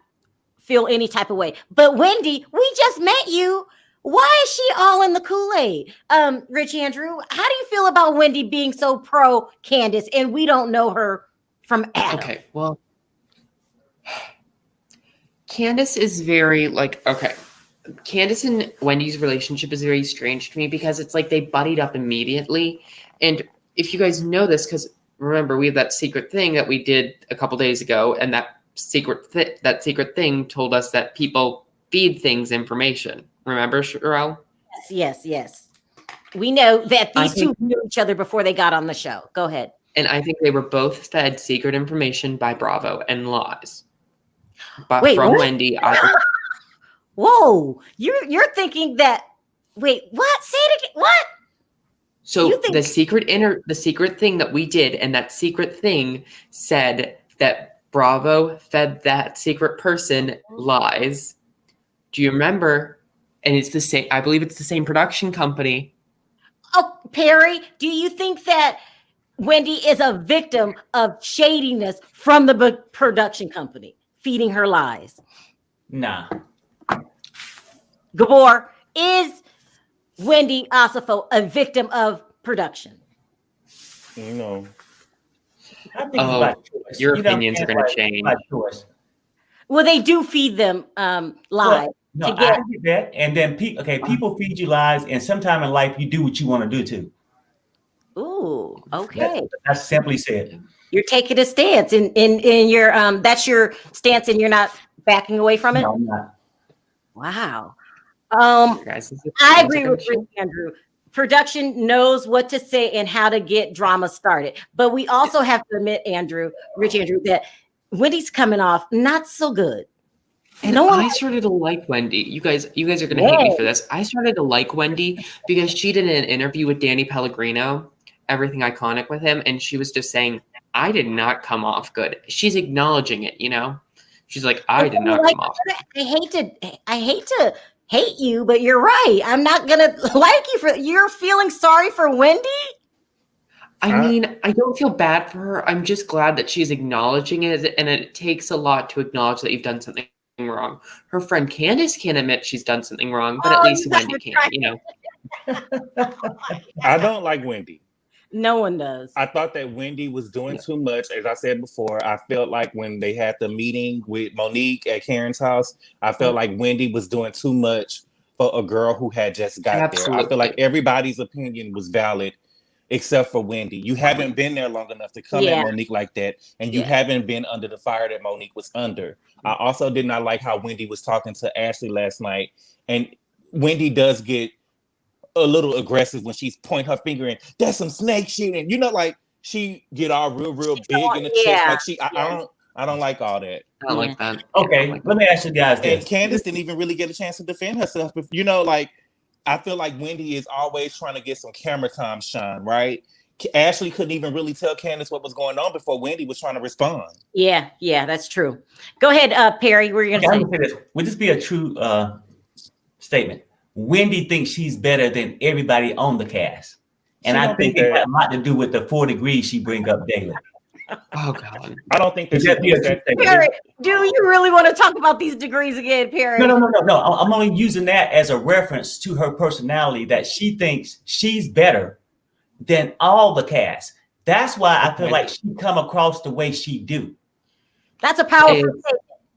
feel any type of way. But Wendy, we just met you. Why is she all in the Kool-Aid? Rich Andrew, how do you feel about Wendy being so pro Candiace and we don't know her from Adam? Okay, well, Candiace is very Candiace and Wendy's relationship is very strange to me because it's like they buddied up immediately. And if you guys know this, because remember, we have that secret thing that we did a couple days ago, and that secret thing told us that people feed things information. Remember, Sherelle? Yes. We know that these two knew each other before they got on the show. Go ahead. And I think they were both fed secret information by Bravo and lies. But Wait, from what? Wendy, Whoa, you're thinking that? Wait, what? Say it again. What? So the secret thing that we did, and that secret thing said that Bravo fed that secret person lies. Do you remember? And it's the same. I believe it's the same production company. Oh, Perry, do you think that Wendy is a victim of shadiness from the production company feeding her lies? Nah. Gabor, is Wendy Osifo a victim of production? No. I think it's about choice. Your opinions are going to change. By choice. Well, they do feed them lies. No, I get that. And then people feed you lies, and sometime in life you do what you want to do too. Ooh, okay. That's simply said. You're taking a stance in your that's your stance, and you're not backing away from it. No, I'm not. Wow. I agree with Rich Andrew. Production knows what to say and how to get drama started, but we also have to admit, Rich Andrew, that Wendy's coming off not so good. And I started to like Wendy. You guys are going to hate me for this. I started to like Wendy because she did an interview with Danny Pellegrino, Everything Iconic with him, and she was just saying, I did not come off good. She's acknowledging it, you know? She's like, I did not come off good. I hate to hate you, but you're right. I'm not gonna like you for you're feeling sorry for Wendy. I mean, I don't feel bad for her. I'm just glad that she's acknowledging it, and it takes a lot to acknowledge that you've done something wrong. Her friend Candiace can't admit she's done something wrong, but at least Wendy can, you know. I don't like Wendy. No one does. I thought that Wendy was doing too much. As I said before, I felt like when they had the meeting with Monique at Karen's house, I felt like Wendy was doing too much for a girl who had just got there. I feel like everybody's opinion was valid except for Wendy. You haven't been there long enough to come at Monique like that, and you haven't been under the fire that Monique was under. I also did not like how Wendy was talking to Ashley last night, and Wendy does get a little aggressive when she's pointing her finger and that's some snake shit, and you know, like she get all real big in the chest. Like I don't like all that. I don't like that. Okay, let me ask you guys this. And Candiace didn't even really get a chance to defend herself. But you know, like I feel like Wendy is always trying to get some camera time shine, right? Ashley couldn't even really tell Candiace what was going on before Wendy was trying to respond. Yeah, that's true. Go ahead, Perry. We're gonna say this. Would this be a true statement? Wendy thinks she's better than everybody on the cast. And I think it has a lot to do with the 4 degrees she brings up daily. Oh, God. I don't think that Perry, do you really want to talk about these degrees again, Perry? No. I'm only using that as a reference to her personality, that she thinks she's better than all the cast. That's why I feel like she come across the way she do. That's a powerful statement.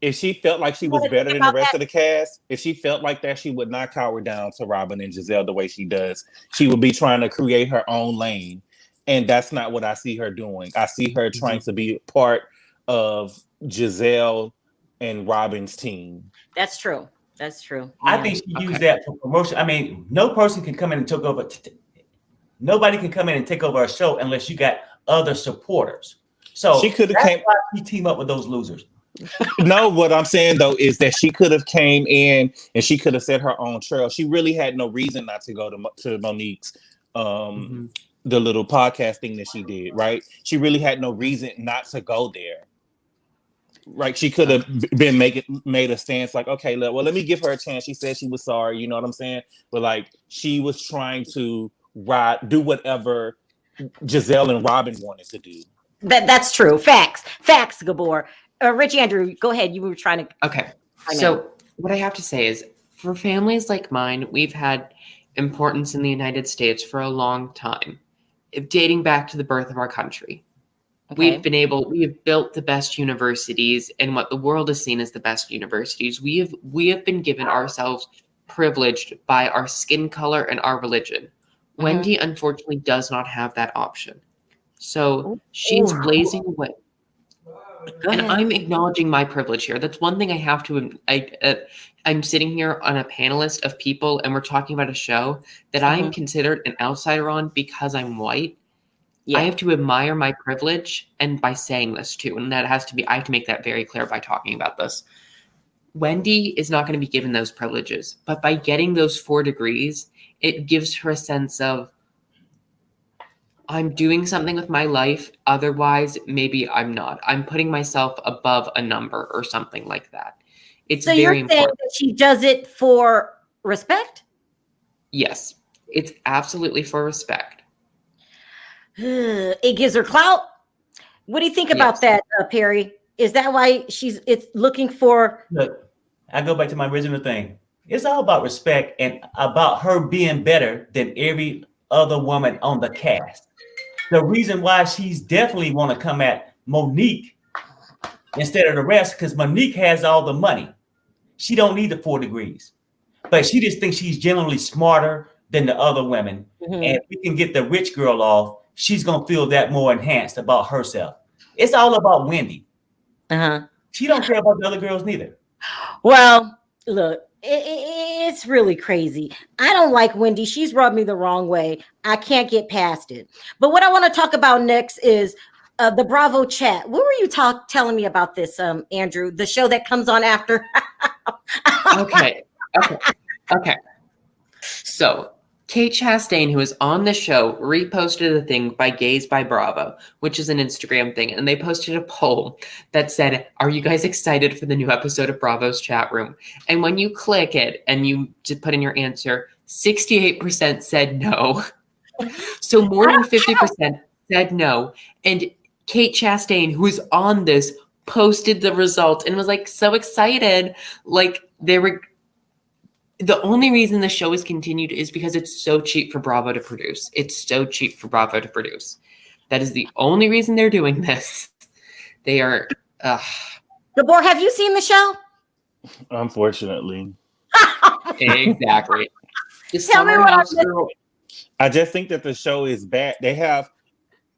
If she felt like she was better than the rest of the cast, if she felt like that, she would not cower down to Robyn and Gizelle the way she does. She would be trying to create her own lane. And that's not what I see her doing. I see her trying to be part of Gizelle and Robyn's team. That's true. I think she used that for promotion. I mean, no person can come in and take over. Nobody can come in and take over a show unless you got other supporters. So she could have why she team up with those losers. No, what I'm saying though is that she could have came in and she could have set her own trail. She really had no reason not to go to Monique's the little podcast thing that she did, right? She really had no reason not to go there. Right? She could have been made a stance like, okay, well, let me give her a chance. She said she was sorry, you know what I'm saying? But like she was trying to do whatever Gizelle and Robyn wanted to do. That's true. Facts, Gabor. Rich Andrew, go ahead. You were trying to. Okay. So what I have to say is For families like mine, we've had importance in the United States for a long time, dating back to the birth of our country. Okay. We have built the best universities and what the world has seen as the best universities. We have been given ourselves privileged by our skin color and our religion. Wendy, unfortunately, does not have that option. So she's blazing away. And I'm acknowledging my privilege here. That's one thing I have to. I'm sitting here on a panelist of people, and we're talking about a show that I'm considered an outsider on because I'm white. Yeah. I have to admire my privilege, and by saying this too, and that has to be. I have to make that very clear by talking about this. Wendy is not going to be given those privileges, but by getting those 4 degrees, it gives her a sense of, I'm doing something with my life. Otherwise, maybe I'm not. I'm putting myself above a number or something like that. It's so very you're important. saying that she does it for respect? Yes, it's absolutely for respect. It gives her clout. What do you think about that, Perry? Is that why it's looking for? Look, I go back to my original thing. It's all about respect and about her being better than every other woman on the cast. The reason why she's definitely want to come at Monique instead of the rest, because Monique has all the money. She don't need the 4 degrees, but she just thinks she's generally smarter than the other women. And if we can get the rich girl off, she's going to feel that more enhanced about herself. It's all about Wendy. She don't care about the other girls neither. Well, look, it's really crazy. I don't like Wendy. She's rubbed me the wrong way. I can't get past it. But what I want to talk about next is the Bravo chat. What were you telling me about this, Andrew? The show that comes on after. Okay. So Kate Chastain, who is on the show, reposted a thing by Gays by Bravo, which is an Instagram thing. And they posted a poll that said, are you guys excited for the new episode of Bravo's chat room? And when you click it and you put in your answer, 68% said no. So more than 50% said no. And Kate Chastain, who is on this, posted the result and was like so excited. Like the only reason the show is continued is because it's so cheap for Bravo to produce. It's so cheap for Bravo to produce. That is the only reason they're doing this. They are. Gabor, have you seen the show? Unfortunately. Exactly. Tell me what I just think that the show is bad.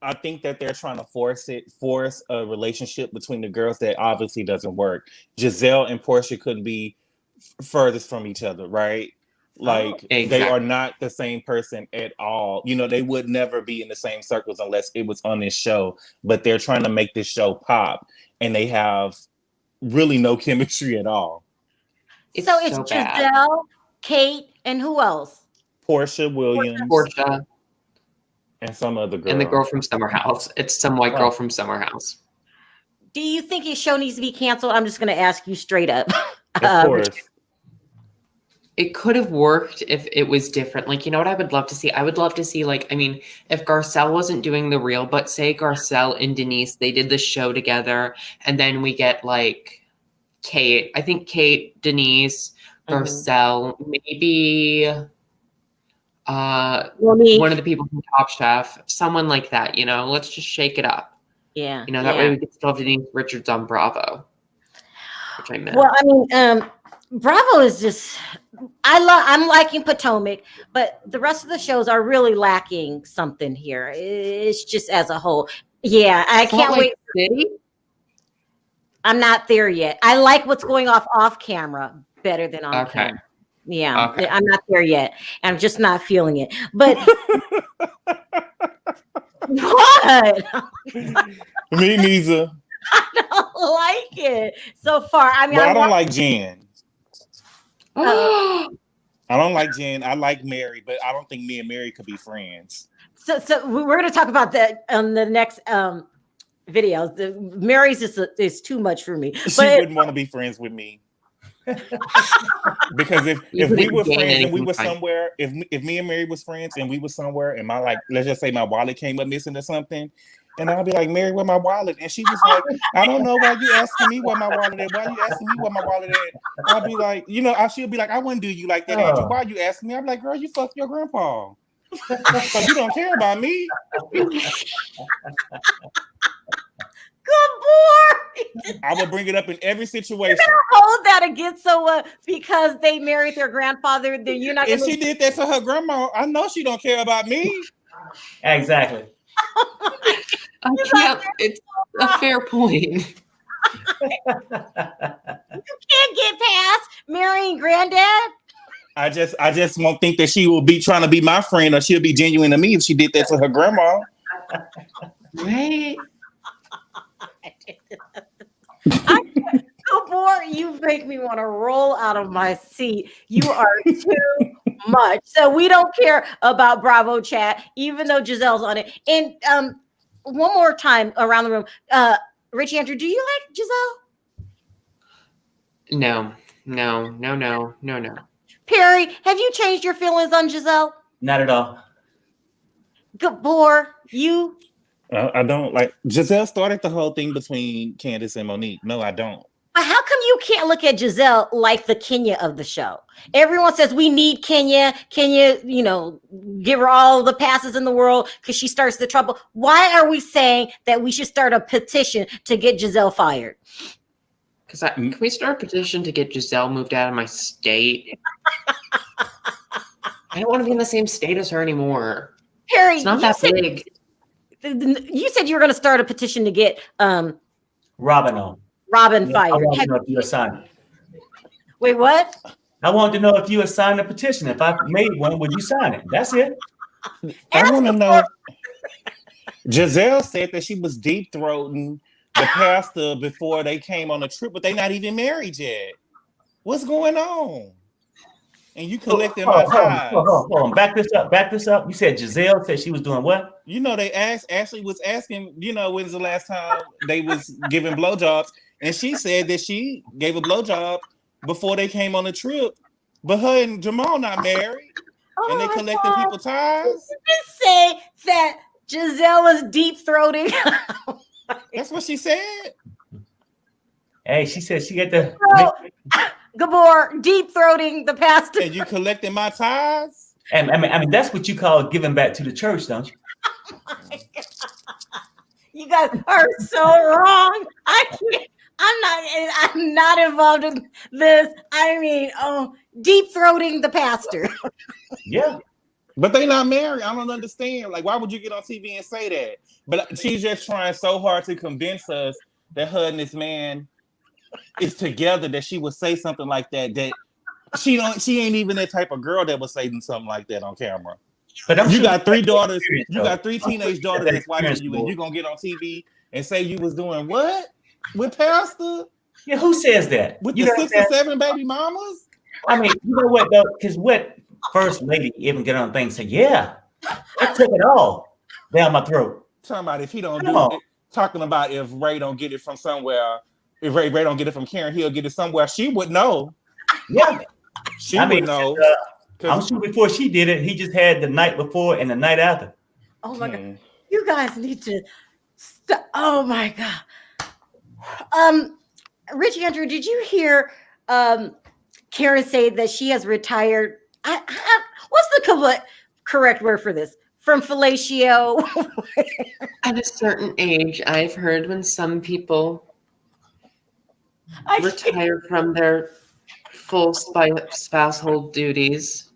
I think that they're trying to force a relationship between the girls that obviously doesn't work. Gizelle and Portia couldn't be furthest from each other, right? Like They are not the same person at all. You know, they would never be in the same circles unless it was on this show. But they're trying to make this show pop, and they have really no chemistry at all. It's Gizelle, Kate, and who else? Portia Williams. Portia. And some other girl. And the girl from Summer House. It's some white girl from Summer House. Do you think his show needs to be canceled? I'm just going to ask you straight up. Of course. It could have worked if it was different. Like, you know what I would love to see? I would love to see, like, I mean, if Garcelle wasn't doing The Real, but say Garcelle and Denise, they did the show together, and then we get, like, Kate. I think Kate, Denise, Garcelle, maybe one of the people from Top Chef, someone like that, you know? Let's just shake it up. Yeah. You know, that way we could still have Denise Richards on Bravo, which I meant. Well, I mean, Bravo is just, I'm liking Potomac, but the rest of the shows are really lacking something here. It's just as a whole. Yeah, I can't wait. City? I'm not there yet. I like what's going off camera better than on camera. Yeah, I'm not there yet. I'm just not feeling it. But what? Me neither. I don't like it so far. I mean, I don't like Jen. I don't like Jen. I like Mary, but I don't think me and Mary could be friends. So we're going to talk about that on the next video. Mary's is too much for me. She wouldn't want to be friends with me. Because if we were friends and we were somewhere, if me and Mary was friends and we were somewhere, and let's just say my wallet came up missing or something, And I'll be like, Mary, where my wallet? And she was like, I don't know why you asking me where my wallet is. Why you asking me where my wallet is? I'll be like, she'll be like, I wouldn't do you like that, Andrew. Why you asking me? I'm like, girl, you fucked your grandpa. So you don't care about me. Good boy. I will bring it up in every situation. Hold that against someone because they married their grandfather. Then you're not. If she did that to her grandma, I know she don't care about me. Exactly. I can't. It's a fair point. You can't get past marrying granddad. I just won't think that she will be trying to be my friend or she'll be genuine to me if she did that to her grandma. Right? Gabor, you make me want to roll out of my seat. You are too much. So we don't care about Bravo chat, even though Gizelle's on it. And one more time around the room, Richie Andrew, do you like Gizelle? No. Perry, have you changed your feelings on Gizelle? Not at all. Gabor, you? I don't like. Gizelle started the whole thing between Candiace and Monique. No, I don't. But how come you can't look at Gizelle like the Kenya of the show? Everyone says we need Kenya. Kenya, give her all the passes in the world because she starts the trouble. Why are we saying that we should start a petition to get Gizelle fired? Because can we start a petition to get Gizelle moved out of my state? I don't want to be in the same state as her anymore. Harry, it's not that big. You said you were going to start a petition to get Robyn on. Robyn fired. I want to know if you assigned. Wait, what? I wanted to know if you assigned a petition. If I made one, would you sign it? That's it. I want to know. Gizelle said that she was deep throating the pastor before they came on the trip, but they're not even married yet. What's going on? And you collecting my ties. Hold on. Back this up. You said Gizelle said she was doing what? They asked, Ashley was asking, when's the last time they was giving blowjobs? And she said that she gave a blowjob before they came on the trip. But her and Jamal not married. And they collecting people ties. You just say that Gizelle was deep throating. That's what she said. Hey, she said she got the Gabor deep throating the pastor. And you collecting my ties? And I mean that's what you call giving back to the church, don't you? Oh my God. You guys are so wrong. I'm not involved in this. I mean, deep throating the pastor. Yeah. But they not married. I don't understand. Like, why would you get on TV and say that? But she's just trying so hard to convince us that her and this man is together that she would say something like that. That she ain't even that type of girl that would say something like that on camera. But you got 3 daughters. You got 3 teenage daughters that's watching you, and you gonna get on TV and say you was doing what with Pastor? Yeah, who says that? With the 6 or 7 baby mamas? I mean, you know what though? Because what first lady even get on the thing and say, yeah, I took it all down my throat. Talking about if he don't do it, talking about if Ray don't get it from somewhere, if Ray don't get it from Karen, he'll get it somewhere. She would know. Yeah. She would know. I'm sure before she did it, he just had the night before and the night after. Oh my God. You guys need to stop. Oh my God. Richie Andrew, did you hear Karen say that she has retired? What's the correct word for this? From fellatio? At a certain age, I've heard when some people retire from their full spousal duties.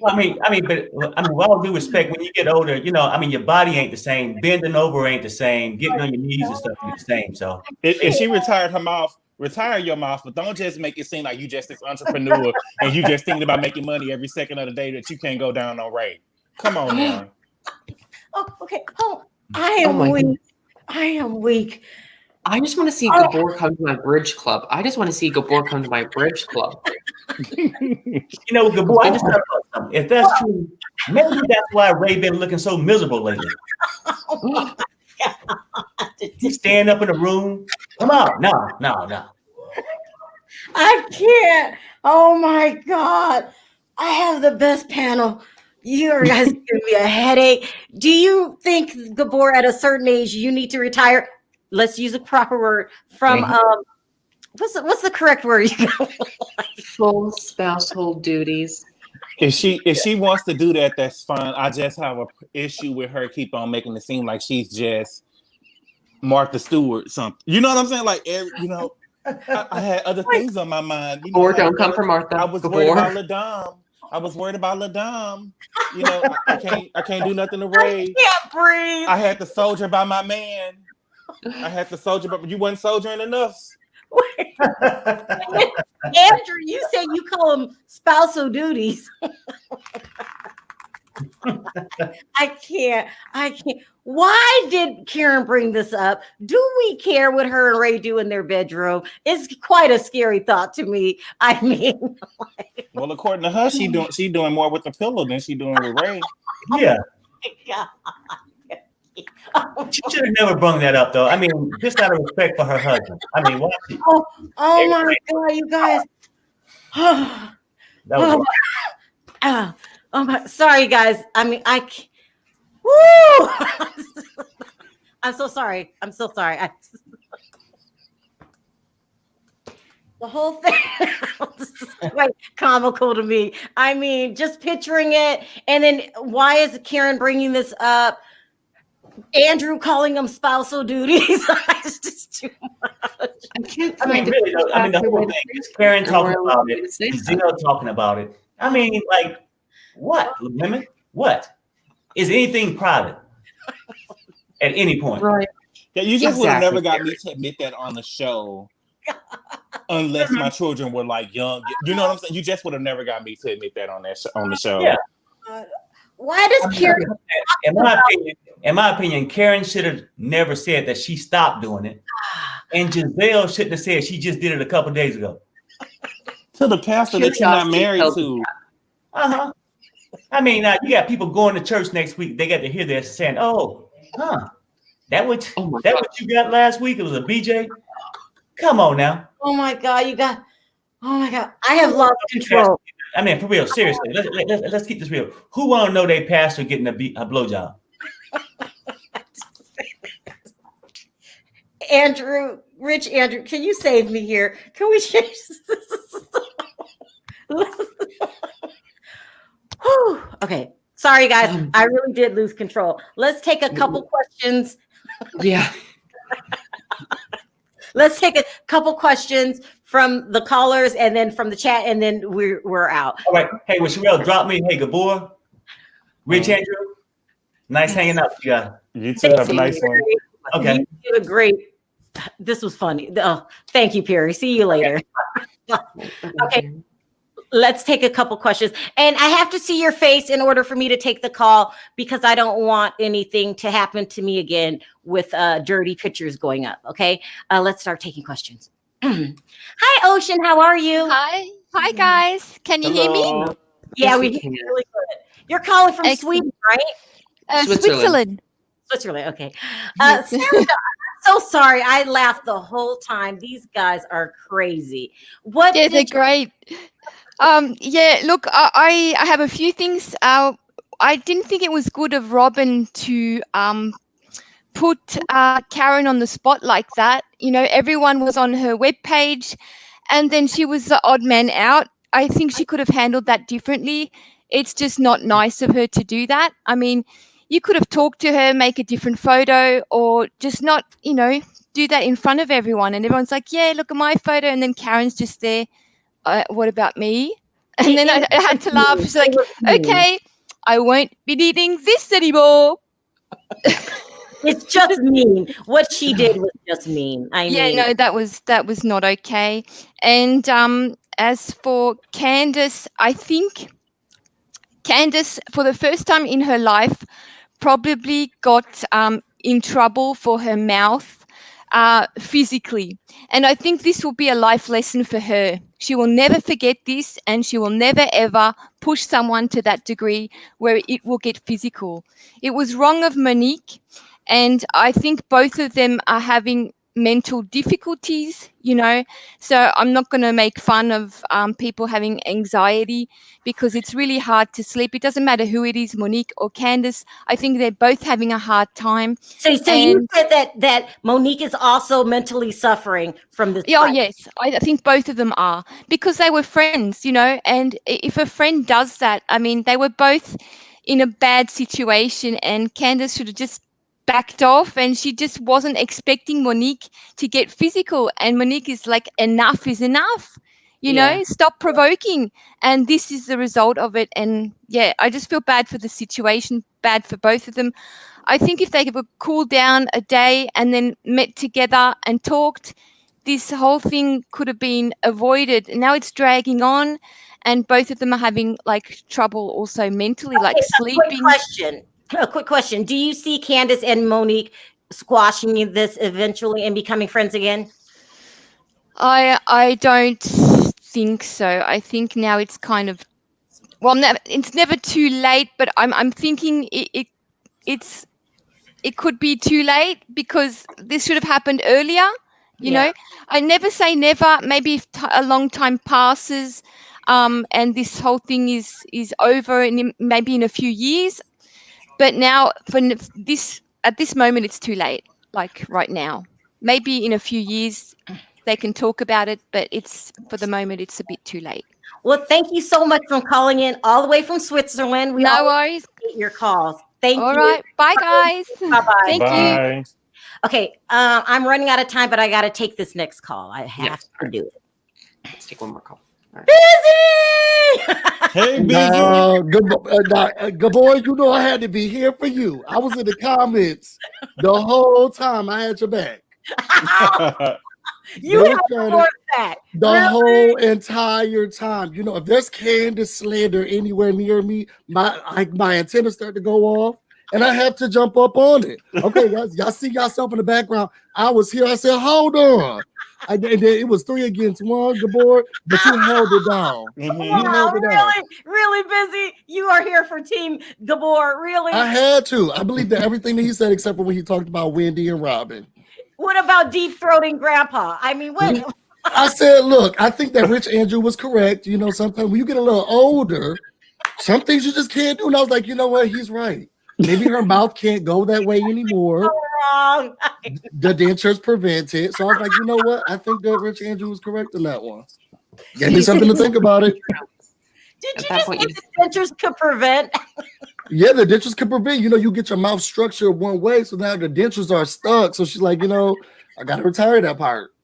I mean, with all due respect, when you get older, your body ain't the same. Bending over ain't the same. Getting on your knees and stuff ain't the same. So if she retired her mouth, retire your mouth, but don't just make it seem like you just this entrepreneur and you just thinking about making money every second of the day that you can't go down on Ray. Come on now. Oh, okay. Oh, I am weak. God. I am weak. I just want to see Gabor come to my bridge club. Gabor come to my bridge club. Gabor, I just thought about something. If that's true, maybe that's why Ray been looking so miserable lately. Oh He's standing up in the room. Come on. No. I can't. Oh my God. I have the best panel. You guys give me a headache. Do you think, Gabor, at a certain age, you need to retire? Let's use a proper word from what's the correct word? Full spousehold duties. If she wants to do that, that's fine. I just have an issue with her keep on making it seem like she's just Martha Stewart something. You know what I'm saying? Like, I had other things on my mind. You know, Or don't come for Martha. I was worried about LaDom. I was worried about LaDom. You know, I can't do nothing to Ray. I can't breathe. I had to soldier by my man. I had to soldier, but you wasn't soldiering enough. Andrew, you say you call them spousal duties. I can't. Why did Karen bring this up? Do we care what her and Ray do in their bedroom? It's quite a scary thought to me. I mean, well, according to her, she doing more with the pillow than she doing with Ray. Yeah. God. She should have never brought that up, though. I mean, just out of respect for her husband. I mean, what? Oh my God, you guys. That was Oh my, sorry guys. I mean, woo! I'm so sorry. The whole thing is like comical to me. I mean, just picturing it, and then why is Karen bringing this up? Andrew calling them spousal duties. It's just too much. I can't I mean, find really, though, I mean, the whole thing is Karen talking about it, Gizelle talking about it. I mean, like, what, women? What? Is anything private at any point? Right. Yeah, you just would have never got me to admit that on the show unless my children were like young. You know what I'm saying? You just would have never got me to admit that on the show. Yeah. Why does Karen? In my opinion, Karen should have never said that she stopped doing it, and Gizelle shouldn't have said she just did it a couple days ago. To the pastor that you're not married to. I mean, now you got people going to church next week. They got to hear this saying, that what you got last week? It was a BJ. Come on now. Oh my God, I have lost control. I mean, for real, seriously. Let's keep this real. Who want to know their pastor getting a blowjob? Rich Andrew, can you save me here? Can we change this? Okay. Sorry, guys. I really did lose control. Let's take a couple questions. Yeah. Let's take a couple questions from the callers and then from the chat, and then we're out. All right. Hey, well, Sherelle, drop me. Hey, Gabor, Rich Andrew, nice hanging out with you guys. You too. Have a nice one. Okay. You did a great. This was funny. Oh, thank you, Perry. See you later. Okay. Let's take a couple questions. And I have to see your face in order for me to take the call because I don't want anything to happen to me again with dirty pictures going up. Okay. Let's start taking questions. Hi, Ocean. How are you? Hi, guys. Can you hear me? Yeah, we can. Really good. You're calling from Sweden, right? Switzerland. Switzerland. Okay. Sarah, I'm so sorry. I laughed the whole time. These guys are crazy. Yeah, they're great. Yeah, look, I have a few things. I didn't think it was good of Robyn to put Karen on the spot like that. You know, everyone was on her webpage, and then she was the odd man out. I think she could have handled that differently. It's just not nice of her to do that. I mean, you could have talked to her, make a different photo, or just not, do that in front of everyone. And everyone's like, yeah, look at my photo. And then Karen's just there. What about me? And then I had to laugh. She's like, okay, I won't be needing this anymore. It's just mean. What she did was just mean. No, that was not okay. And as for Candiace, I think Candiace, for the first time in her life, probably got in trouble for her mouth physically. And I think this will be a life lesson for her. She will never forget this, and she will never, ever push someone to that degree where it will get physical. It was wrong of Monique, and I think both of them are having mental difficulties, you know. So I'm not going to make fun of people having anxiety, because it's really hard to sleep. It doesn't matter who it is, Monique or Candiace. I think they're both having a hard time. So you said that Monique is also mentally suffering from this. Oh, fight. yes. I think both of them are, because they were friends, you know, and if a friend does that, I mean, they were both in a bad situation, and Candiace should have just backed off, and she just wasn't expecting Monique to get physical. And Monique is like, enough is enough, you know, stop provoking. And this is the result of it. And yeah, I just feel bad for the situation, bad for both of them. I think if they would cool down a day and then met together and talked, this whole thing could have been avoided. Now it's dragging on, and both of them are having like trouble also mentally, like sleeping. A quick question. Do you see Candiace and Monique squashing this eventually and becoming friends again? I don't think so. I think now it's kind of, well, it's never too late, but I'm thinking it could be too late, because this should have happened earlier. You know, I never say never. Maybe if a long time passes, and this whole thing is over, and maybe in a few years. But now, at this moment, it's too late. Like right now, maybe in a few years they can talk about it, but for the moment, it's a bit too late. Well, thank you so much for calling in all the way from Switzerland. We no worries. Appreciate your calls. Thank you. All right. Bye, guys. Bye-bye. Thank you. Okay, I'm running out of time, but I got to take this next call. I have to do it. Let's take one more call. Right. Busy! Hey, Busy. Good boy, you know I had to be here for you. I was in the comments the whole time. I had your back. You have more back. The whole entire time. You know, if there's Candiace slander anywhere near me, my antennas start to go off, and I have to jump up on it. Okay, guys, y'all see yourself in the background. I was here. I said, hold on. And then it was 3 against 1, Gabor, but you held it down. Mm-hmm. You held it down. Really Busy. You are here for Team Gabor. Really? I had to. I believe that everything that he said, except for when he talked about Wendy and Robyn. What about deep throating Grandpa? I mean, what? I said, look, I think that Rich Andrew was correct. You know, sometimes when you get a little older, some things you just can't do. And I was like, you know what? He's right. Maybe her mouth can't go that way anymore. So wrong. The dentures prevent it. So I was like, you know what? I think that Rich Andrew was correct in that one. Gave me something to think about it. Did you just say the dentures could prevent? Yeah, the dentures could prevent. You know, you get your mouth structured one way, so now the dentures are stuck. So she's like, you know, I got to retire that part.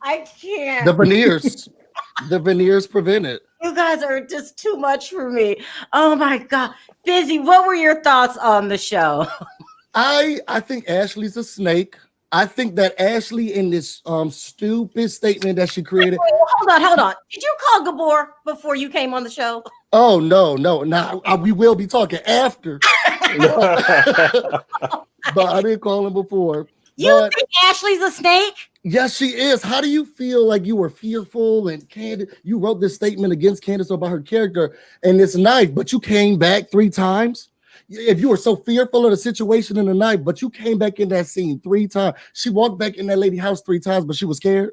I can't. The veneers prevent it. You guys are just too much for me. Oh my God. Busy, what were your thoughts on the show? I think Ashley's a snake. I think that Ashley, in this stupid statement that she created. Wait, hold on. Did you call Gabor before you came on the show? Oh, no. Now we will be talking after. But I didn't call him before. You think Ashley's a snake? Yes, she is. How do you feel like you were fearful and Candiace? You wrote this statement against Candiace about her character, and it's nice, but you came back 3 times. If you were so fearful of the situation in the night, but you came back in that scene 3 times. She walked back in that lady's house 3 times, but she was scared.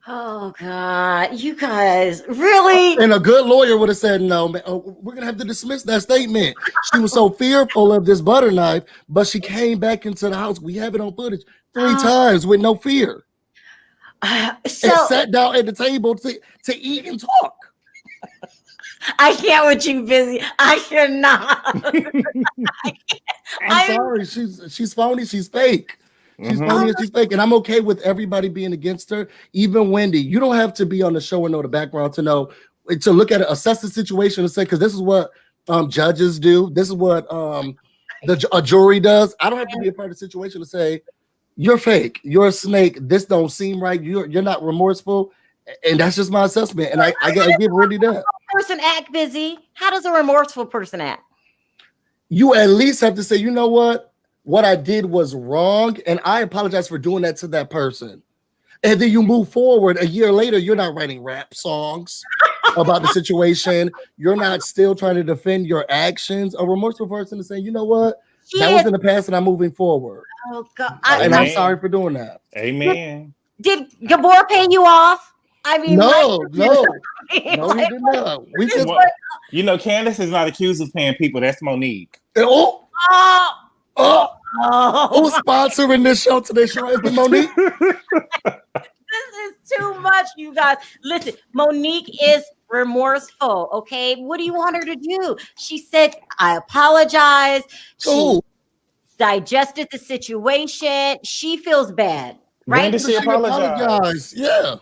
Oh God, you guys really? And a good lawyer would have said, no, man, we're gonna have to dismiss that statement. She was so fearful of this butter knife, but she came back into the house. We have it on footage 3 times with no fear. And sat down at the table to eat and talk. I can't with you, Busy. I cannot. I'm sorry. She's phony. She's fake. She's phony and she's fake. And I'm okay with everybody being against her. Even Wendy. You don't have to be on the show and know the background to look at it, assess the situation and say, because this is what judges do. This is what a jury does. I don't have to be a part of the situation to say, you're fake. You're a snake. This don't seem right. You're not remorseful. And that's just my assessment. And I gotta give Wendy that. Person act, Busy. How does a remorseful person act? You at least have to say, you know what I did was wrong, and I apologize for doing that to that person. And then you move forward. A year later, you're not writing rap songs about the situation. You're not still trying to defend your actions. A remorseful person is saying, you know what? That was in the past, and I'm moving forward. Oh God! And Amen. I'm sorry for doing that. Amen. Did Gabor pay you off? I mean, No, like, no, like, no, he did not. We just Well, you know, Candiace is not accused of paying people. That's Monique. oh, oh, oh, oh, who's sponsoring this show today? Should I be Monique? this is too much, you guys. Listen, Monique is remorseful. Okay, what do you want her to do? She said, "I apologize." She Oh, digested the situation. She feels bad, When right? did she apologize? Yeah.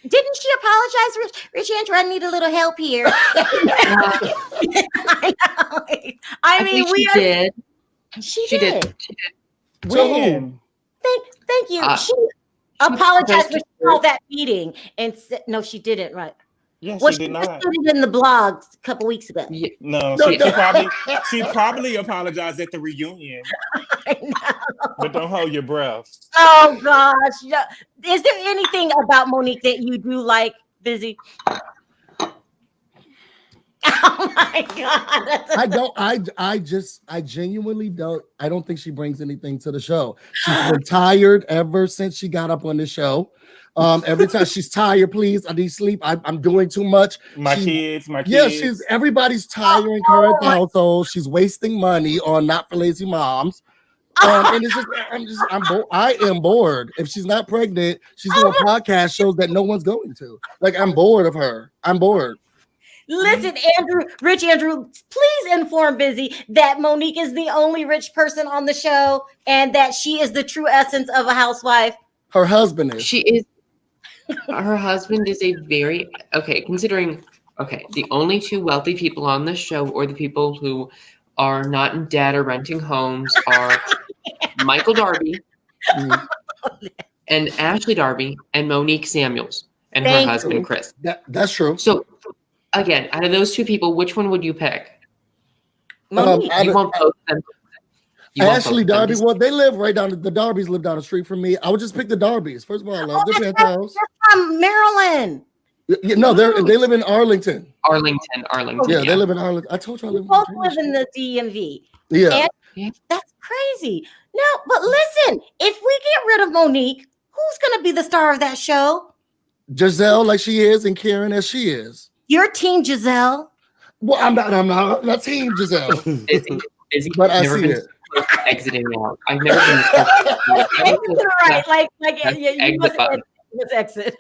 Didn't she apologize, Rich Andrew? I need a little help here. I know. I mean, think she did. She did. She did. When? Thank you. She She apologized when supposed she called that meeting and said, no, she didn't. Right. Yes, Well, she did just not. put it in the blogs a couple weeks ago. Yeah. No, No, she no. she probably apologized at the reunion. I know. But don't hold your breath. Oh gosh. Yeah. Is there anything about Monique that you do like, Busy? Oh my God. I don't. I genuinely don't. I don't think she brings anything to the show. She's been tired ever since she got up on the show. Every time she's tired, please, I need sleep. I'm doing too much. My She- kids. Yeah, everybody's tiring her at the household. She's wasting money on not for lazy moms. And it's just, I am bored. If she's not pregnant, she's doing podcast shows that no one's going to. Like, I'm bored of her. I'm bored. Listen, Rich Andrew, please inform Busy that Monique is the only rich person on the show and that she is the true essence of a housewife. Her husband is. She is. Her husband is a very considering the only two wealthy people on this show, or the people who are not in debt or renting homes, are Michael Darby and Ashley Darby and Monique Samuels and her Thank husband you. Chris. That's true. So again, out of those two people, which one would you pick? Monique. You want both of them. You want Ashley both of them. Darby, well, they live right down. The Darbys live down the street from me. I would just pick the Darbys. First of all, I love their that's penthouse. from Maryland. No, they live in Arlington. Arlington. Yeah, they live in Arlington. I told you I live in Both Virginia. live in the DMV. Yeah. And that's crazy. No, but listen, if we get rid of Monique, who's going to be the star of that show? Giselle, like she is, and Karen as she is. Your team, Giselle. Well, I'm not team Giselle. Busy. But I Never see been it. exiting out. I've never been. Right, you Exit must button. let's exit.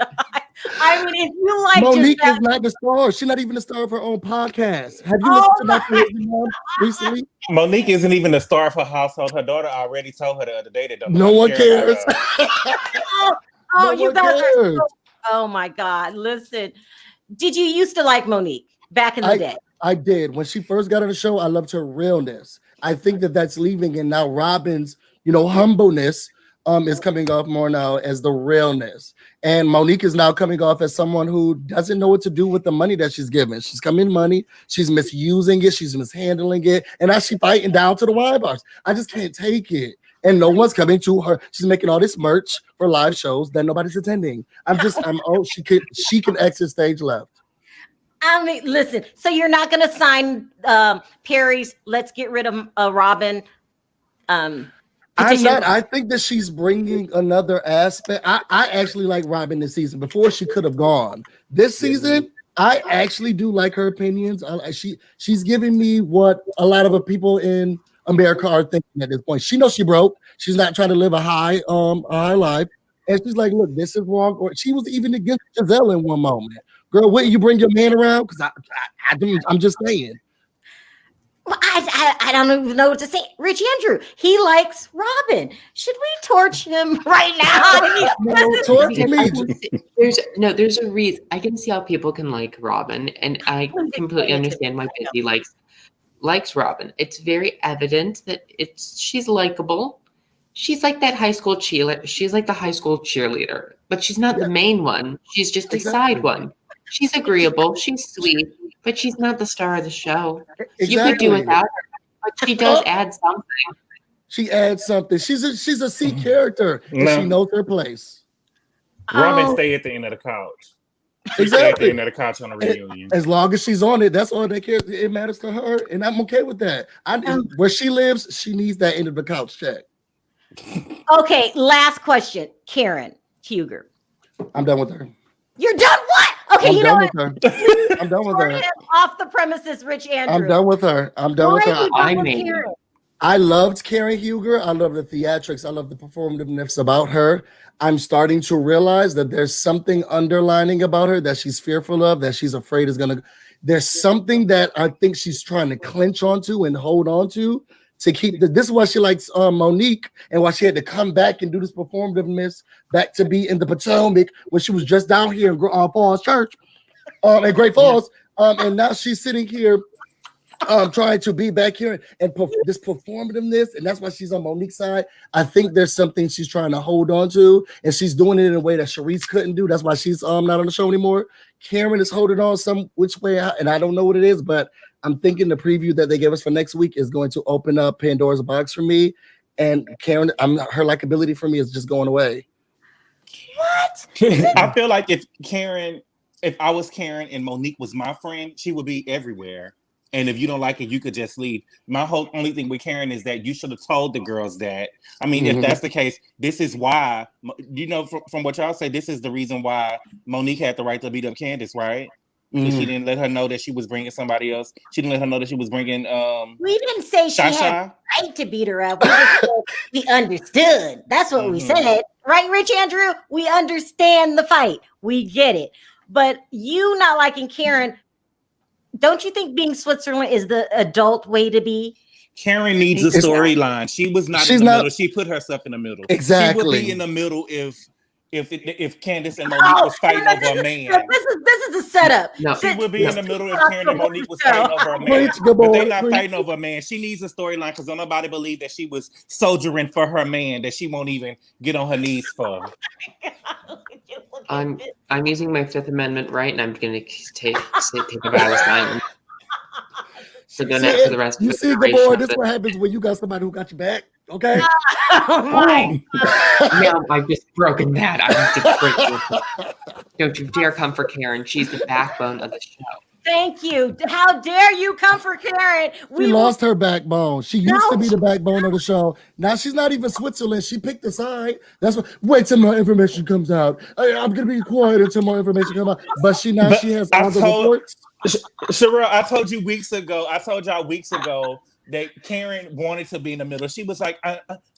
I mean, if you like Monique Giselle, is not the star. She's not even the star of her own podcast. Have you listened to Dr. Lazy Mom recently? Monique isn't even the star of her household. Her daughter already told her the other day that No one cares. oh, No you one guys are cares. oh my God. Listen, did you used to like Monique back in the day? I did. When she first got on the show, I loved her realness. I think that's leaving, and now Robyn's, humbleness is coming off more now as the realness. And Monique is now coming off as someone who doesn't know what to do with the money that she's given. She's coming money, she's misusing it, she's mishandling it, and now she's fighting down to the wine bars. I just can't take it. And no one's coming to her. She's making all this merch for live shows that nobody's attending. She can exit stage left. I mean, listen, so you're not going to sign Perry's Let's Get Rid of Robyn I'm petition? not. I think that she's bringing another aspect. I actually like Robyn this season. Before, she could have gone. This season, I actually do like her opinions. She's giving me what a lot of the people in America are thinking at this point. She knows she broke. She's not trying to live a high life. And she's like, look, this is wrong. Or she was even against Giselle in one moment. Girl, wouldn't you bring your man around? Because I'm just saying. Well, I don't even know what to say. Rich Andrew, he likes Robyn. Should we torch him right now? No, torch me. There's a reason. I can see how people can like Robyn, and I completely understand why Busy likes Robyn. It's very evident that she's likable. She's like that high school cheerleader. She's like the high school cheerleader, but she's not the main one. She's just a side one. She's agreeable. She's sweet, but she's not the star of the show. Exactly. You could do without her, but she does add something. She adds something. She's a C character, and she knows her place. Robyn stay at the end of the couch. Exactly. At a couch on a reunion. As long as she's on it, that's all that cares. It matters to her, and I'm okay with that. Where she lives, she needs that end of the couch check. Okay, last question. Karen Huger. I'm done with her. You're done what? Okay, I'm you know done what? with her. I'm done with Throw her. him off the premises, Rich Andrew. I'm done with her. I'm done with Why her. are you done with Karen? I loved Karen Huger. I love the theatrics. I love the performativeness about her. I'm starting to realize that there's something underlining about her that she's fearful of, that she's afraid is going to. There's something that I think she's trying to clinch onto and hold on to keep. This is why she likes Monique and why she had to come back and do this performativeness back to be in the Potomac when she was just down here in Falls Church at Great Falls. And now she's sitting here trying to be back here and this performativeness, and that's why she's on Monique's side. I think there's something she's trying to hold on to, and she's doing it in a way that Charisse couldn't do. That's why she's not on the show anymore. Karen is holding on some which way, and I don't know what it is, but I'm thinking the preview that they gave us for next week is going to open up Pandora's box for me. And Karen, her likability for me is just going away. What? I feel like if I was Karen and Monique was my friend, she would be everywhere. And if you don't like it, you could just leave. My whole only thing with Karen is that you should have told the girls that. I mean, if that's the case, this is why, from what y'all say, this is the reason why Monique had the right to beat up Candiace, right? Because she didn't let her know that she was bringing somebody else. She didn't let her know that she was bringing. We didn't say she had the right to beat her up. We just said we understood. That's what we said, right, Rich Andrew? We understand the fight. We get it. But you not liking Karen. Don't you think being Switzerland is the adult way to be? Karen needs a storyline. She was not in the middle. She put herself in the middle. Exactly. She would be in the middle if Candiace and Monique was fighting over a man. This is a setup. No. She would be in the middle if Karen and Monique was fighting over a man. But they're not fighting over a man. She needs a storyline because nobody believed that she was soldiering for her man that she won't even get on her knees for. I'm using my Fifth Amendment right, and I'm going to take a vow of silence. For the rest of the Gabor, this is what happens when you got somebody who got your back. Okay. Oh my God. Now I've just broken that. I'm just breaking. Don't you dare come for Karen. She's the backbone of the show. Thank you. How dare you come for Karen? She lost her backbone. She used to be the backbone of the show. Now she's not even Switzerland. She picked a side. That's what. Wait till more information comes out. I'm gonna be quiet until more information comes out. But she has all the reports. Sherelle, I told y'all weeks ago that Karen wanted to be in the middle. She was like,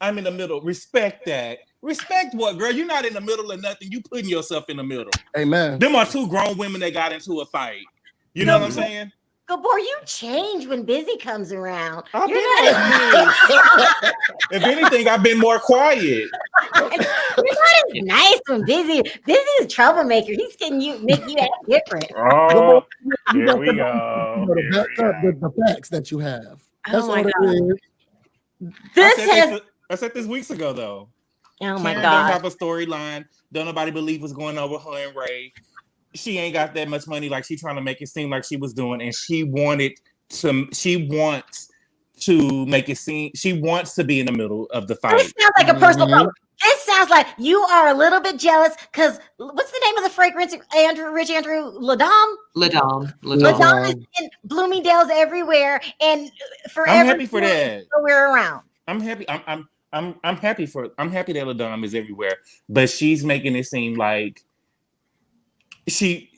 I'm in the middle. Respect that. Respect what, girl? You're not in the middle of nothing. You putting yourself in the middle. Amen. Them are two grown women that got into a fight. You know what I'm saying? Gabor, you change when Busy comes around. If anything, I've been more quiet. You're not as nice when Busy. Busy's a troublemaker. He's getting make you act different. Oh, here we go. The facts that you have. That's all it is. I said this weeks ago, though. Oh my Karen God. don't have a storyline. Don't nobody believe what's going on with her and Ray. She ain't got that much money like she's trying to make it seem like she was doing, and she wants to make it seem she wants to be in the middle of the fight. This sounds like a personal problem. This sounds like you are a little bit jealous because what's the name of the fragrance, Rich Andrew? Ladam is in Bloomingdale's everywhere, and forever. I'm happy for that. Nowhere around. I'm happy. I'm happy that Ladam is everywhere, but she's making it seem like she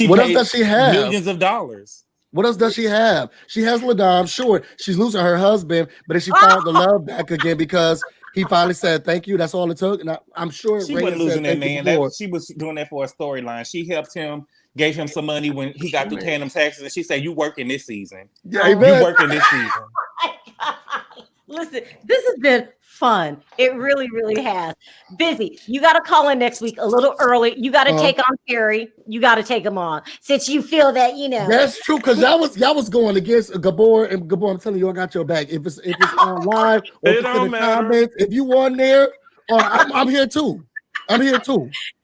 what else does she have? Millions of dollars. What else does she have? She has Ladam. Sure, she's losing her husband, but then she found the love back again because he finally said thank you. That's all it took. And I'm sure she wasn't losing that man. She was doing that for a storyline. She helped him, gave him some money when he got through paying them taxes, and she said, "You working this season? Yeah, you working this season." Listen, this has been fun. It really, really has. Busy. You got to call in next week a little early. You got to take on Terry. You got to take him on since you feel that That's true because y'all was going against Gabor, and Gabor, I'm telling you, I got your back. If it's on live or if it's in the comments, if you on there, I'm here too.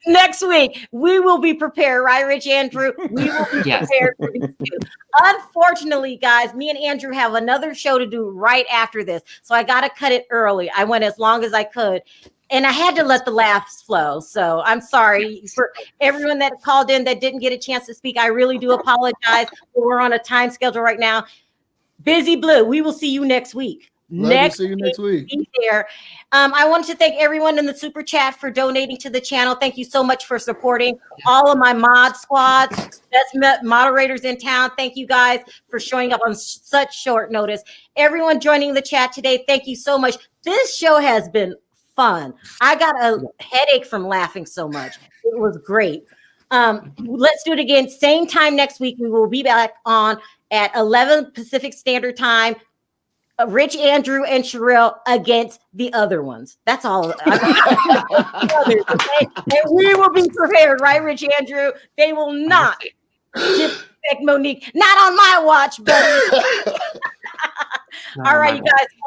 Next week, we will be prepared, right, Rich Andrew? We will be prepared for this too. Unfortunately, guys, me and Andrew have another show to do right after this. So I got to cut it early. I went as long as I could. And I had to let the laughs flow. So I'm sorry for everyone that called in that didn't get a chance to speak. I really do apologize. We're on a time schedule right now. Busy Blue, we will see you next week. Love to see you next week. Be there. I want to thank everyone in the super chat for donating to the channel. Thank you so much for supporting all of my mod squads, best moderators in town. Thank you guys for showing up on such short notice. Everyone joining the chat today, thank you so much. This show has been fun. I got a headache from laughing so much. It was great. Let's do it again. Same time next week. We will be back on at 11 Pacific Standard Time. Rich Andrew and Sherelle against the other ones. That's all. And we will be prepared, right, Rich Andrew? They will not disrespect Monique. Not on my watch, buddy. All right, you guys.